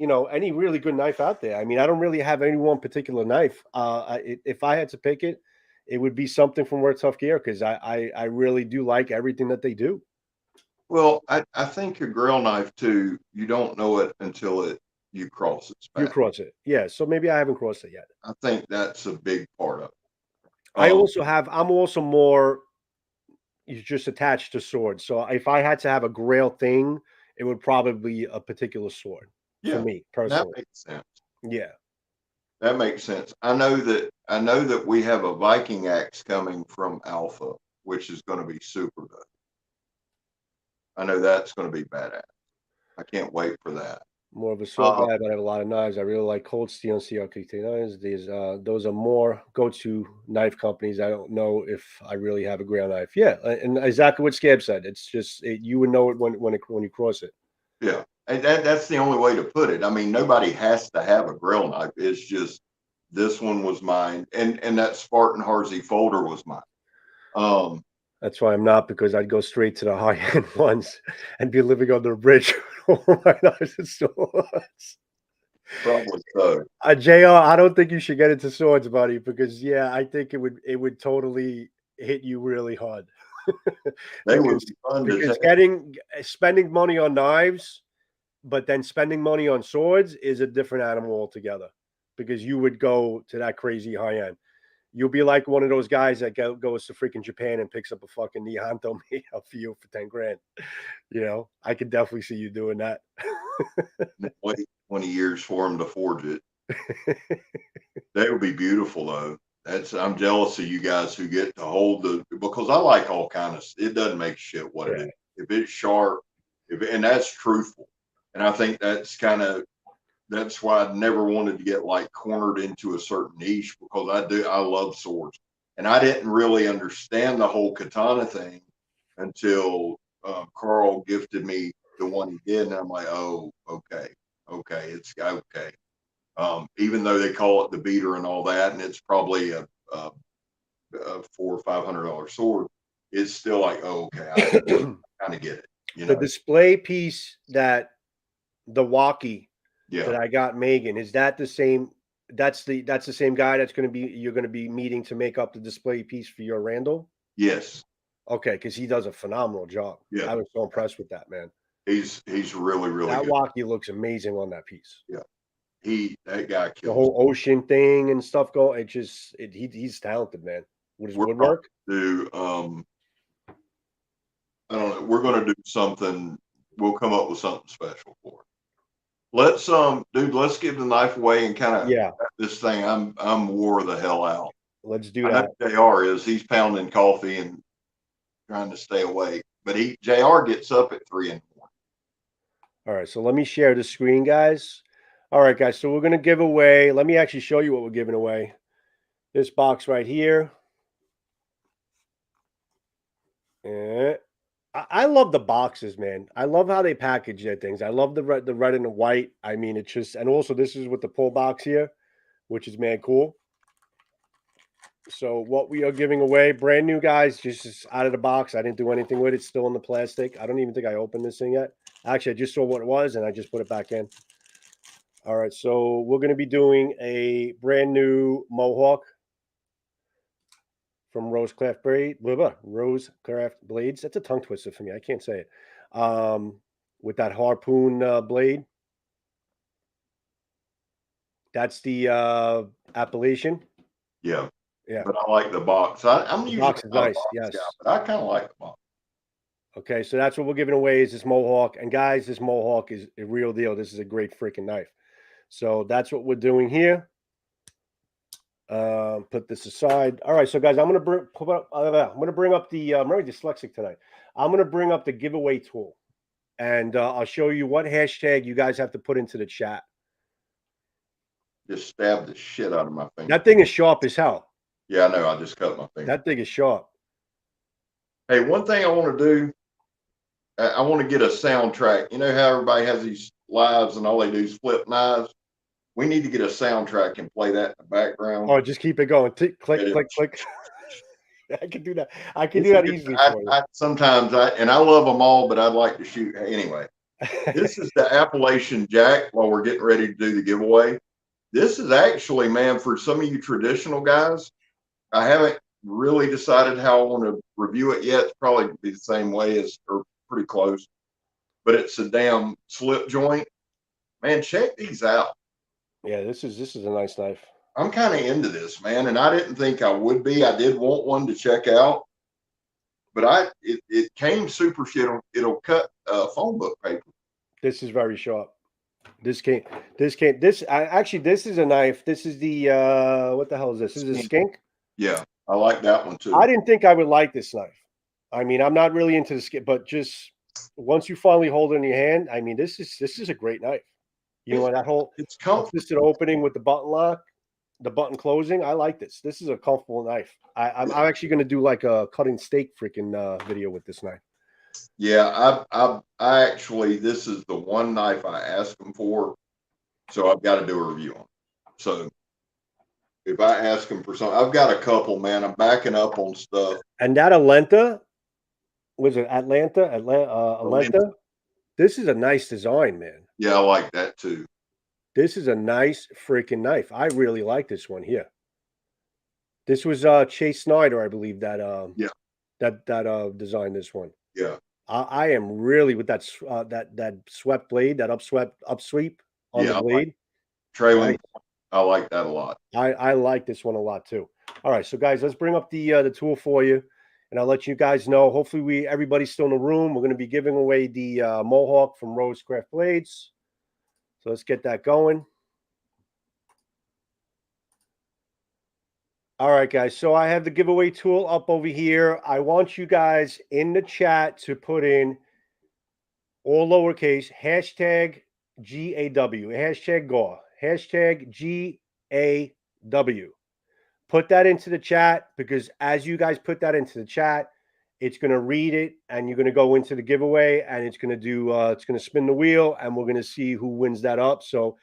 any really good knife out there. I mean, I don't really have any one particular knife. If I had to pick it, it would be something from Work Tough Gear, because I really do like everything that they do. Well, I think a grill knife too, you don't know it until you cross its path. You cross it. Yeah. So maybe I haven't crossed it yet. I think that's a big part of it. I'm also more just attached to swords. So if I had to have a Grail thing, it would probably be a particular sword for me personally. That makes sense. Yeah. That makes sense. I know that we have a Viking axe coming from Alpha, which is going to be super good. I know that's going to be badass. I can't wait for that. More of a sword guy, but I have a lot of knives. I really like Cold Steel and CRKT knives. Those are more go-to knife companies. I don't know if I really have a Grail knife. Yeah, and exactly what Scab said. It's just you would know it when you cross it. Yeah, and that's the only way to put it. I mean, nobody has to have a Grail knife. It's just this one was mine, and that Spartan Harzy folder was mine. That's why I'm not, because I'd go straight to the high-end ones and be living under a bridge with all my knives and swords. Probably so. JR, I don't think you should get into swords, buddy, because I think it would totally hit you really hard. They would be fun because to spending money on knives, but then spending money on swords is a different animal altogether, because you would go to that crazy high end. You'll be like one of those guys that goes to freaking Japan and picks up a fucking Nihanto made out for you for 10 grand. I could definitely see you doing that. Wait 20 years for them to forge it. They would be beautiful though. I'm jealous of you guys who get to hold because I like all kinds of, it doesn't make shit what it is. If it's sharp, and that's truthful. And I think that's why I never wanted to get like cornered into a certain niche, because I love swords. And I didn't really understand the whole katana thing until Carl gifted me the one he did. And I'm like, oh, okay, it's okay. Even though they call it the beater and all that, and it's probably a $400 or $500 sword, it's still like, oh, okay, I kind of get it. The display piece the walkie that I got Megan, is that the same? That's the same guy you're going to be meeting to make up the display piece for your Randall? Yes. Okay, because he does a phenomenal job. Yeah. I was so impressed with that, man. He's really, really That good. walkie looks amazing on that piece. Yeah. That guy The kills. whole ocean thing and stuff going. He's talented, man. With his We're woodwork. Do I don't know. We're going to do something. We'll come up with something special for it. Let's dude. Let's give the knife away and kind of this thing. I'm wore the hell out. Let's do I that. know JR is. He's pounding coffee and trying to stay awake, but JR gets up at 3 in the morning. All right, so let me share the screen, guys. All right, guys. So we're gonna give away. Let me actually show you what we're giving away. This box right here. I love the boxes, man. I love how they package their things. I love the red and the white. I mean, it's just, and also this is with the pull box here, which is man cool. So what we are giving away, brand new, guys, just out of the box. I didn't do anything with it. Still in the plastic. I don't even think I opened this thing yet. Actually, I just saw what it was and I just put it back in. All right, so we're going to be doing a brand new Mohawk from Rosecraft Blades. That's a tongue twister for me. I can't say it. With that harpoon blade. That's the Appalachian. Yeah. Yeah. But I like the box. I'm usually box is nice. Yes. Guy, but I kind of like the box. Okay, so that's what we're giving away is this Mohawk. And guys, this Mohawk is a real deal. This is a great freaking knife. So that's what we're doing here. Put this aside. All right, so guys, I'm gonna bring up the. I'm very dyslexic tonight. I'm gonna bring up the giveaway tool, and I'll show you what hashtag you guys have to put into the chat. Just stabbed the shit out of my finger. That thing is sharp as hell. Yeah, I know. I just cut my finger. That thing is sharp. Hey, one thing I want to do, I want to get a soundtrack. You know how everybody has these lives and all they do is flip knives? We need to get a soundtrack and play that in the background. Oh, just keep it going. Click, click, click. I can do that. I can do that easily for you. Sometimes I love them all, but I'd like to shoot. Anyway, this is the Appalachian Jack while we're getting ready to do the giveaway. This is actually, man, for some of you traditional guys, I haven't really decided how I want to review it yet. It's probably be the same way as, or pretty close, but it's a damn slip joint. Man, check these out. Yeah, this is a nice knife. I'm kind of into this, man, and I didn't think I would be. I did want one to check out, but it came super shit. It'll cut phone book paper. This is very sharp. This actually this is a knife. This is the what the hell is this? This is a skink. Yeah, I like that one too. I didn't think I would like this knife. I mean, I'm not really into the skink, but just once you finally hold it in your hand, I mean, this is a great knife. You know, that whole it's comfortable opening with the button lock, the button closing. I like this. This is a comfortable knife. I'm actually going to do like a cutting steak freaking video with this knife. Yeah, I actually, this is the one knife I asked them for, so I've got to do a review on it. So if I ask them for something, I've got a couple, man. I'm backing up on stuff. And that Alenta, was it Alenta? This is a nice design, man. Yeah, I like that too. This is a nice freaking knife. I really like this one here. This was Chase Snyder, I believe, that designed this one. Yeah. I am really with that that swept blade, that upsweep on the blade. Trailing. I like that a lot. I like this one a lot too. All right, so guys, let's bring up the tool for you, and I'll let you guys know. Hopefully, everybody's still in the room. We're going to be giving away the Mohawk from Rosecraft Blades. So let's get that going. All right, guys. So I have the giveaway tool up over here. I want you guys in the chat to put in all lowercase hashtag GAW, hashtag GAW, hashtag GAW. Put that into the chat because as you guys put that into the chat, it's going to read it and you're going to go into the giveaway and it's going to do, it's going to spin the wheel and we're going to see who wins that up. So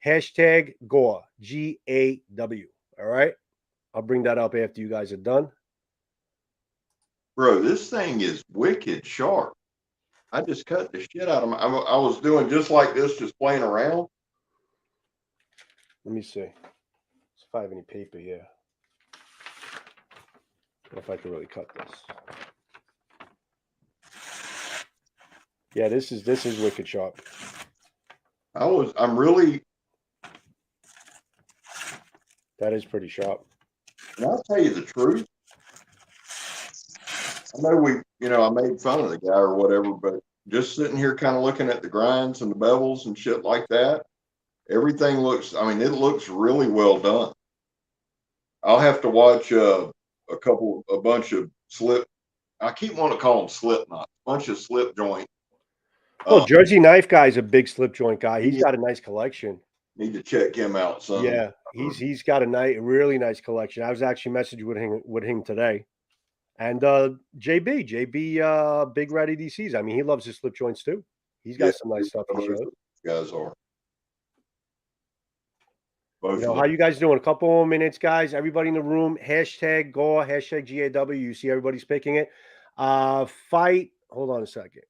hashtag GAW, GAW. All right. I'll bring that up after you guys are done. Bro, this thing is wicked sharp. I just cut the shit out of my. I was doing just like this, just playing around. Let me see if I have any paper here. If I can really cut this. Yeah, this is wicked sharp. I'm really, That is pretty sharp. and I'll tell you the truth. I know I made fun of the guy or whatever, but just sitting here kind of looking at the grinds and the bevels and shit like that, everything looks, I mean, it looks really well done. I'll have to watch a bunch of slip. I keep wanting to call them slip knots, bunch of slip joint. Well, Jersey Knife Guy's a big slip joint guy. He's He- got a nice collection. Need to check him out some. Yeah, he's got a really nice collection. I was actually messaging with him today. And JB, Big Red EDCs. I mean, he loves his slip joints too. He's got some nice stuff he showed. Guys are. How you guys doing? A couple more minutes, guys. Everybody in the room. Hashtag GAW, hashtag GAW. You see everybody's picking it. Fight. Hold on a second.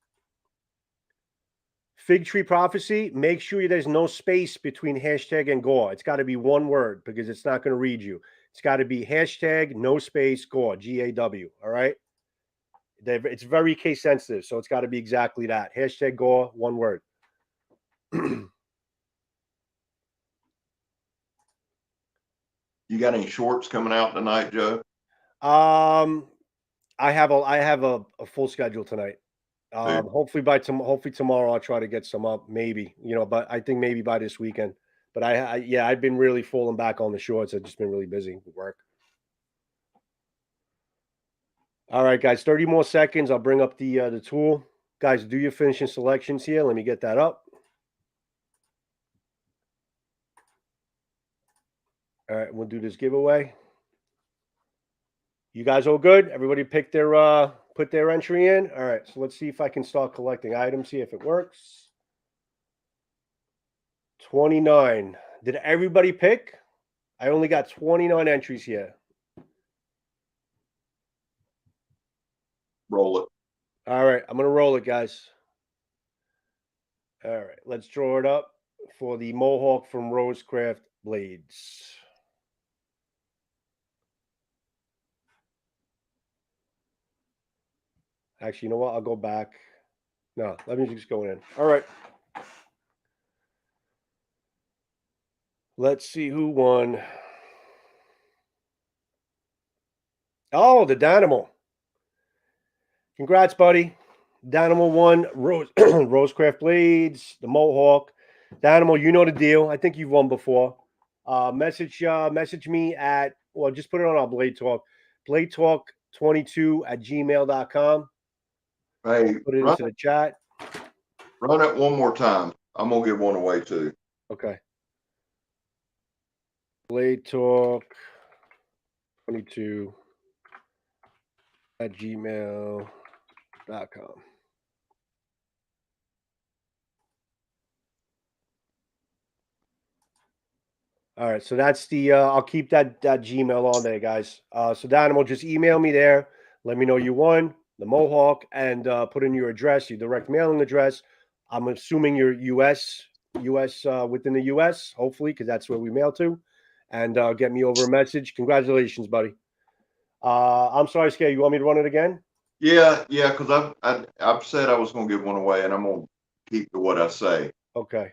Fig Tree Prophecy. Make sure there's no space between hashtag and GAW. It's got to be one word because it's not going to read you. It's got to be hashtag no space GAW, GAW. All right. It's very case sensitive, so it's got to be exactly that. Hashtag GAW, one word. You got any shorts coming out tonight, Joe? I have a full schedule tonight. Hopefully tomorrow I'll try to get some up, maybe, but I think maybe by this weekend. But I've been really falling back on the shorts. I've just been really busy with work. All right, guys, 30 more seconds. I'll bring up the tool. Guys, do your finishing selections here. Let me get that up. All right, we'll do this giveaway. You guys all good? Everybody pick put their entry in. All right, so let's see if I can start collecting items, see if it works. 29. Did everybody pick? I only got 29 entries here. Roll it. All right, I'm going to roll it, guys. All right, let's draw it up for the Mohawk from Rosecraft Blades. Actually, you know what? I'll go back. No, let me just go in. All right. Let's see who won. Oh, the Danimal. Congrats, buddy. Danimal won Rosecraft Blades, the Mohawk. Danimal, you know the deal. I think you've won before. Message me at, well, just put it on our Blade Talk. BladeTalk22@gmail.com. Hey, Put it into the chat. Run it one more time. I'm going to give one away too. Okay. Blade Talk 22@gmail.com. All right, so that's the I'll keep that Gmail on there, guys. So Danimal, just email me there. Let me know you won the Mohawk and put in your address, your direct mailing address. I'm assuming you're US within the US, hopefully, because that's where we mail to. And get me over a message. Congratulations, buddy. I'm sorry, Scab. You want me to run it again? Yeah, because I've said I was going to give one away, and I'm going to keep to what I say. Okay.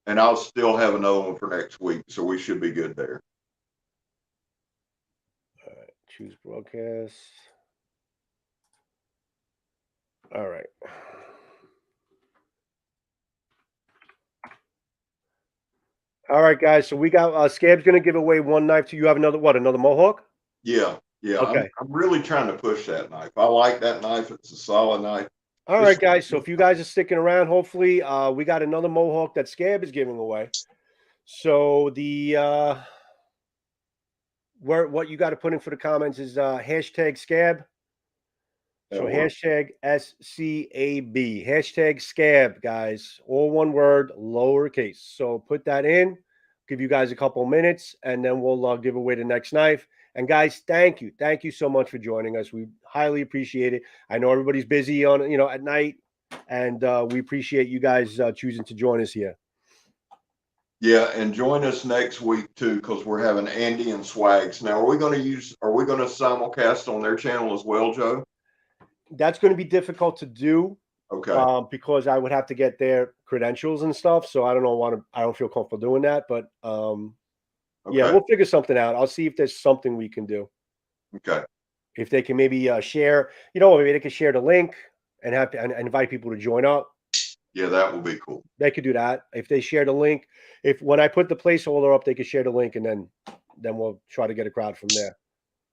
And I'll still have another one for next week, so we should be good there. All right. Choose broadcast. All right. All right, guys. So we got Scab's going to give away one knife to you. Have another Mohawk? Yeah. Okay. I'm really trying to push that knife. I like that knife. It's a solid knife. All right, guys. So if you guys are sticking around, hopefully we got another Mohawk that Scab is giving away. So the what you got to put in for the comments is hashtag Scab. So hashtag SCAB, hashtag Scab, guys, all one word, lowercase. So put that in, give you guys a couple minutes, and then we'll give away the next knife. And guys, thank you so much for joining us. We highly appreciate it. I know everybody's busy on at night, and we appreciate you guys choosing to join us here. Yeah, and join us next week too, because we're having Andy and Swags. Now, are we going to simulcast on their channel as well, Joe? That's going to be difficult to do. Okay. because I would have to get their credentials and stuff. So I don't feel comfortable doing that. But yeah, Okay. we'll figure something out. I'll see if there's something we can do. Okay. If they can maybe share, maybe they can share the link and and invite people to join up. Yeah, that will be cool. They could do that if they share the link. If when I put the placeholder up, they could share the link, and then we'll try to get a crowd from there.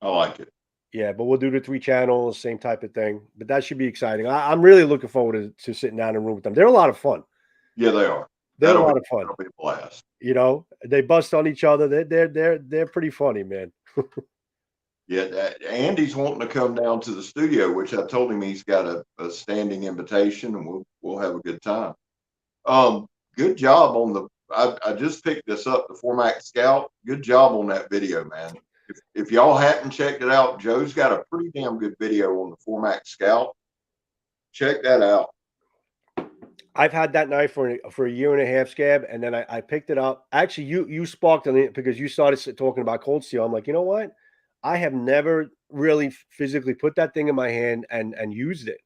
I like it. Yeah, but we'll do the 3 channels, same type of thing. But that should be exciting. I'm really looking forward to sitting down in a room with them. They're a lot of fun. Yeah, they are. They're a lot of fun. That'll be a blast. They bust on each other. They're pretty funny, man. Yeah, Andy's wanting to come down to the studio, which I told him he's got a standing invitation, and we'll have a good time. Good job on the. I just picked this up, the Formax Scout. Good job on that video, man. If y'all hadn't checked it out, Joe's got a pretty damn good video on the Formax Scout. Check that out. I've had that knife for a year and a half, Scab, and then I picked it up. Actually, you sparked on it because you started talking about cold steel. I'm like, you know what? I have never really physically put that thing in my hand and used it.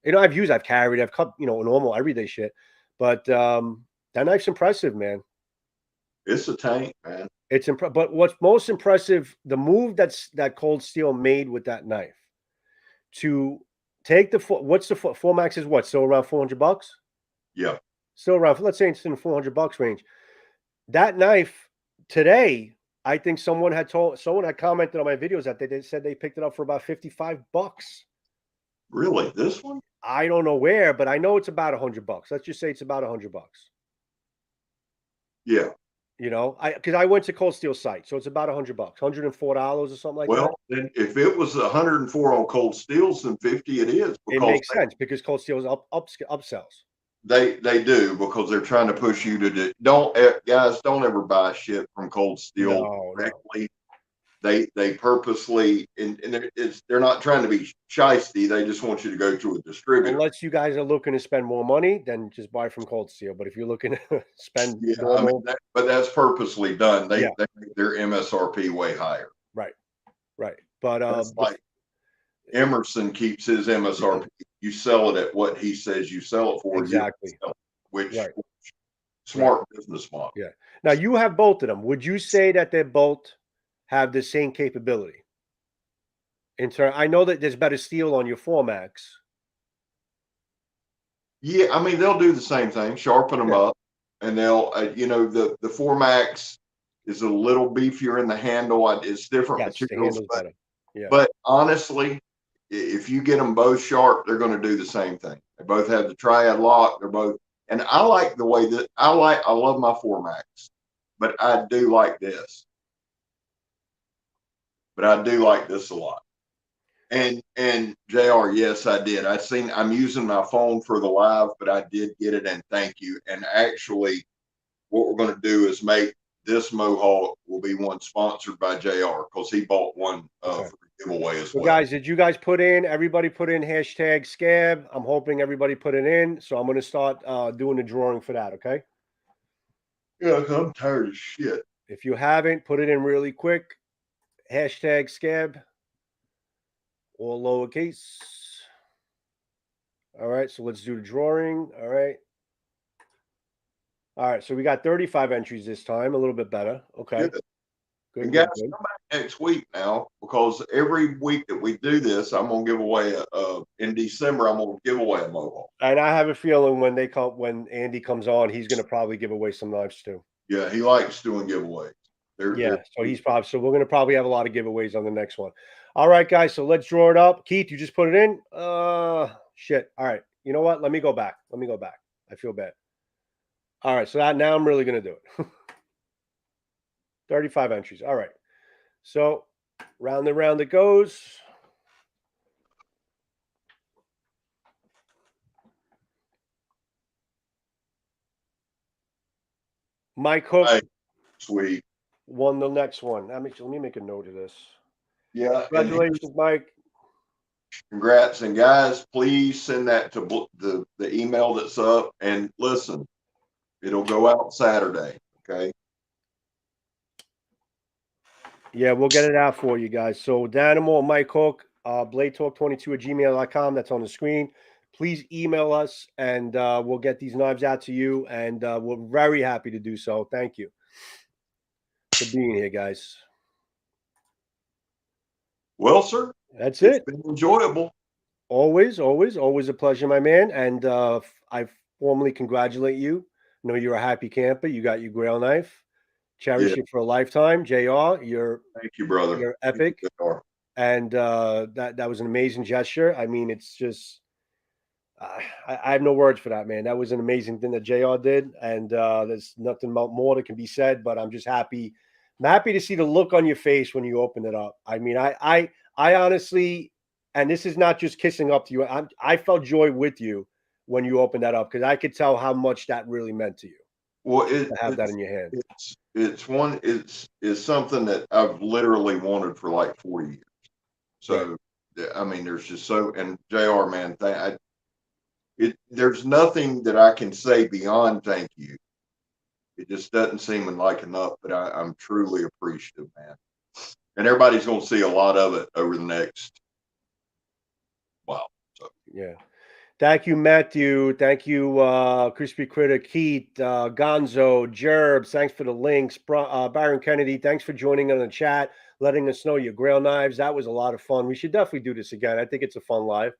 I've carried, I've cut, normal everyday shit. But that knife's impressive, man. It's a tank, man. It's but what's most impressive, the move that Cold Steel made with that knife to take what's the Formax is what? Still around $400? Yeah. Still around, let's say it's in the $400 range. That knife today, I think someone had commented on my videos that they said they picked it up for about $55. Really? This one? I don't know where, but I know it's about $100. Let's just say it's about $100. Yeah. Because I went to Cold Steel site, so it's about $100, $104 or something like that. Well, then if it was 104 on Cold Steels, then 50 it is. It makes sense because Cold Steel is upsells. They do, because they're trying to push you to don't ever buy shit from Cold Steel directly. No. They purposely and they're not trying to be shysty. They just want you to go to a distributor. Unless you guys are looking to spend more money, then just buy from Cold Steel. But if you're looking to spend normal, but that's purposely done. They make their MSRP way higher. Right. But like Emerson keeps his MSRP. You sell it at what he says you sell it for. Exactly. Which smart business model. Yeah. Now you have both of them. Would you say that they both have the same capability? I know that there's better steel on your Formax. Yeah, I mean they'll do the same thing, sharpen them up, and they'll the Formax is a little beefier in the handle. It's different materials, but honestly, if you get them both sharp, they're going to do the same thing. They both have the triad lock. They're both, and I like the way that I love my Formax, but I do like this. But I do like this a lot. And JR, yes, I did. I'm using my phone for the live, but I did get it, and thank you. And actually, what we're going to do is make this Mohawk will be one sponsored by JR, because he bought one for the giveaway as well. Guys, did you guys everybody put in hashtag Scab? I'm hoping everybody put it in. So I'm going to start doing the drawing for that, okay? Yeah, I'm tired of shit. If you haven't, put it in really quick. Hashtag Scab. All lowercase. All right, so let's do the drawing. All right. So we got 35 entries this time, a little bit better. Okay. Good. And guys, come back next week now, because every week that we do this, I'm gonna give away in December. I'm gonna give away a Mohawk. And I have a feeling when Andy comes on, he's gonna probably give away some knives too. Yeah, he likes doing giveaways. So we're gonna probably have a lot of giveaways on the next one. All right, guys. So let's draw it up. Keith, you just put it in. Shit. All right. You know what? Let me go back. I feel bad. All right. So now I'm really gonna do it. 35 entries. All right. So round and round it goes. Mike Hook. Hey, sweet. Won the next one. Let me make a note of this. Yeah. Congratulations, Mike. Congrats. And guys, please send that to the email that's up. And listen, it'll go out Saturday. Okay. Yeah, we'll get it out for you guys. So Danimal, Mike Hook, bladetalk22@gmail.com. That's on the screen. please email us, and we'll get these knives out to you. And we're very happy to do so. Thank you for being here, guys. Well, sir, That's it's it. been enjoyable. Always a pleasure, my man. And I formally congratulate you. I know you're a happy camper. You got your Grail knife. Cherish it for a lifetime. JR, Thank you, brother. you're epic. Thank you, And that was an amazing gesture. I mean, it's just I have no words for that, man. That was an amazing thing that JR did, and there's nothing more that can be said. But I'm just happy. I'm happy to see the look on your face when you open it up. I mean, I honestly, and this is not just kissing up to you. I felt joy with you when you opened that up because I could tell how much that really meant to you. Well, To have that in your hand. It's something that I've literally wanted for like 4 years. So, yeah. I mean, there's just and JR, man, there's nothing that I can say beyond thank you. It just doesn't seem like enough, but I'm truly appreciative, man. And everybody's going to see a lot of it over the next while. So. Yeah. Thank you, Matthew. Thank you, Crispy Critter, Keith, Gonzo, Jerbs. Thanks for the links. Byron Kennedy, thanks for joining on the chat, letting us know your Grail knives. That was a lot of fun. We should definitely do this again. I think it's a fun live.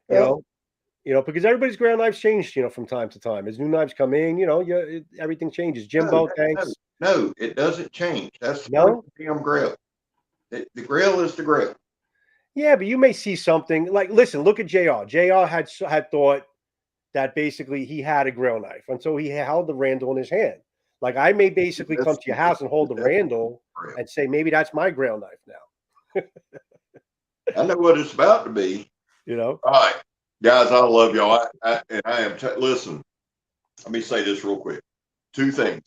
You know, because everybody's Grail knives change, from time to time. As new knives come in, everything changes. Jimbo, thanks. No, it doesn't change. That's the point of the damn Grail. The Grail is the Grail. Yeah, but you may see something like, listen, look at JR. JR had thought that basically he had a Grail knife until he held the Randall in his hand. Like I may basically come to your house and hold the Randall and say, maybe that's my Grail knife now. I know what it's about to be. All right, guys, I love y'all. Listen, let me say this real quick. 2 things.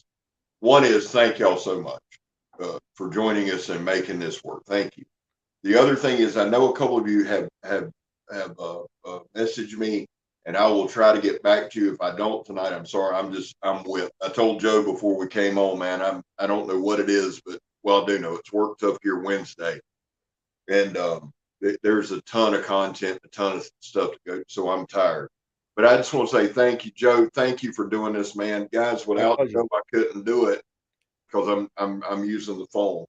One is thank y'all so much for joining us and making this work. Thank you. The other thing is I know a couple of you have messaged me, and I will try to get back to you. If I don't tonight, I'm sorry. I'm whipped. I told Joe before we came on, man, I don't know what it is, but I do know it's Work Tough Gear Wednesday, and there's a ton of content, a ton of stuff to go. So I'm tired, but I just want to say thank you, Joe. Thank you for doing this, man. Guys, without Joe, I couldn't do it because I'm using the phone.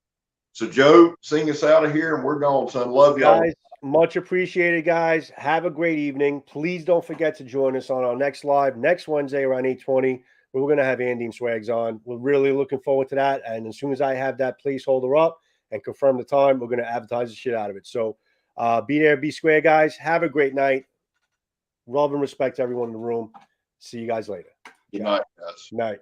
So, Joe, sing us out of here, and we're gone, son. Love y'all. Guys, much appreciated, guys. Have a great evening. Please don't forget to join us on our next live next Wednesday around 8:20. We're going to have Andy and Swags on. We're really looking forward to that. And as soon as I have that placeholder up and confirm the time, we're going to advertise the shit out of it. So be there, be square, guys. Have a great night. Love and respect to everyone in the room. See you guys later. Good night, guys. Good night.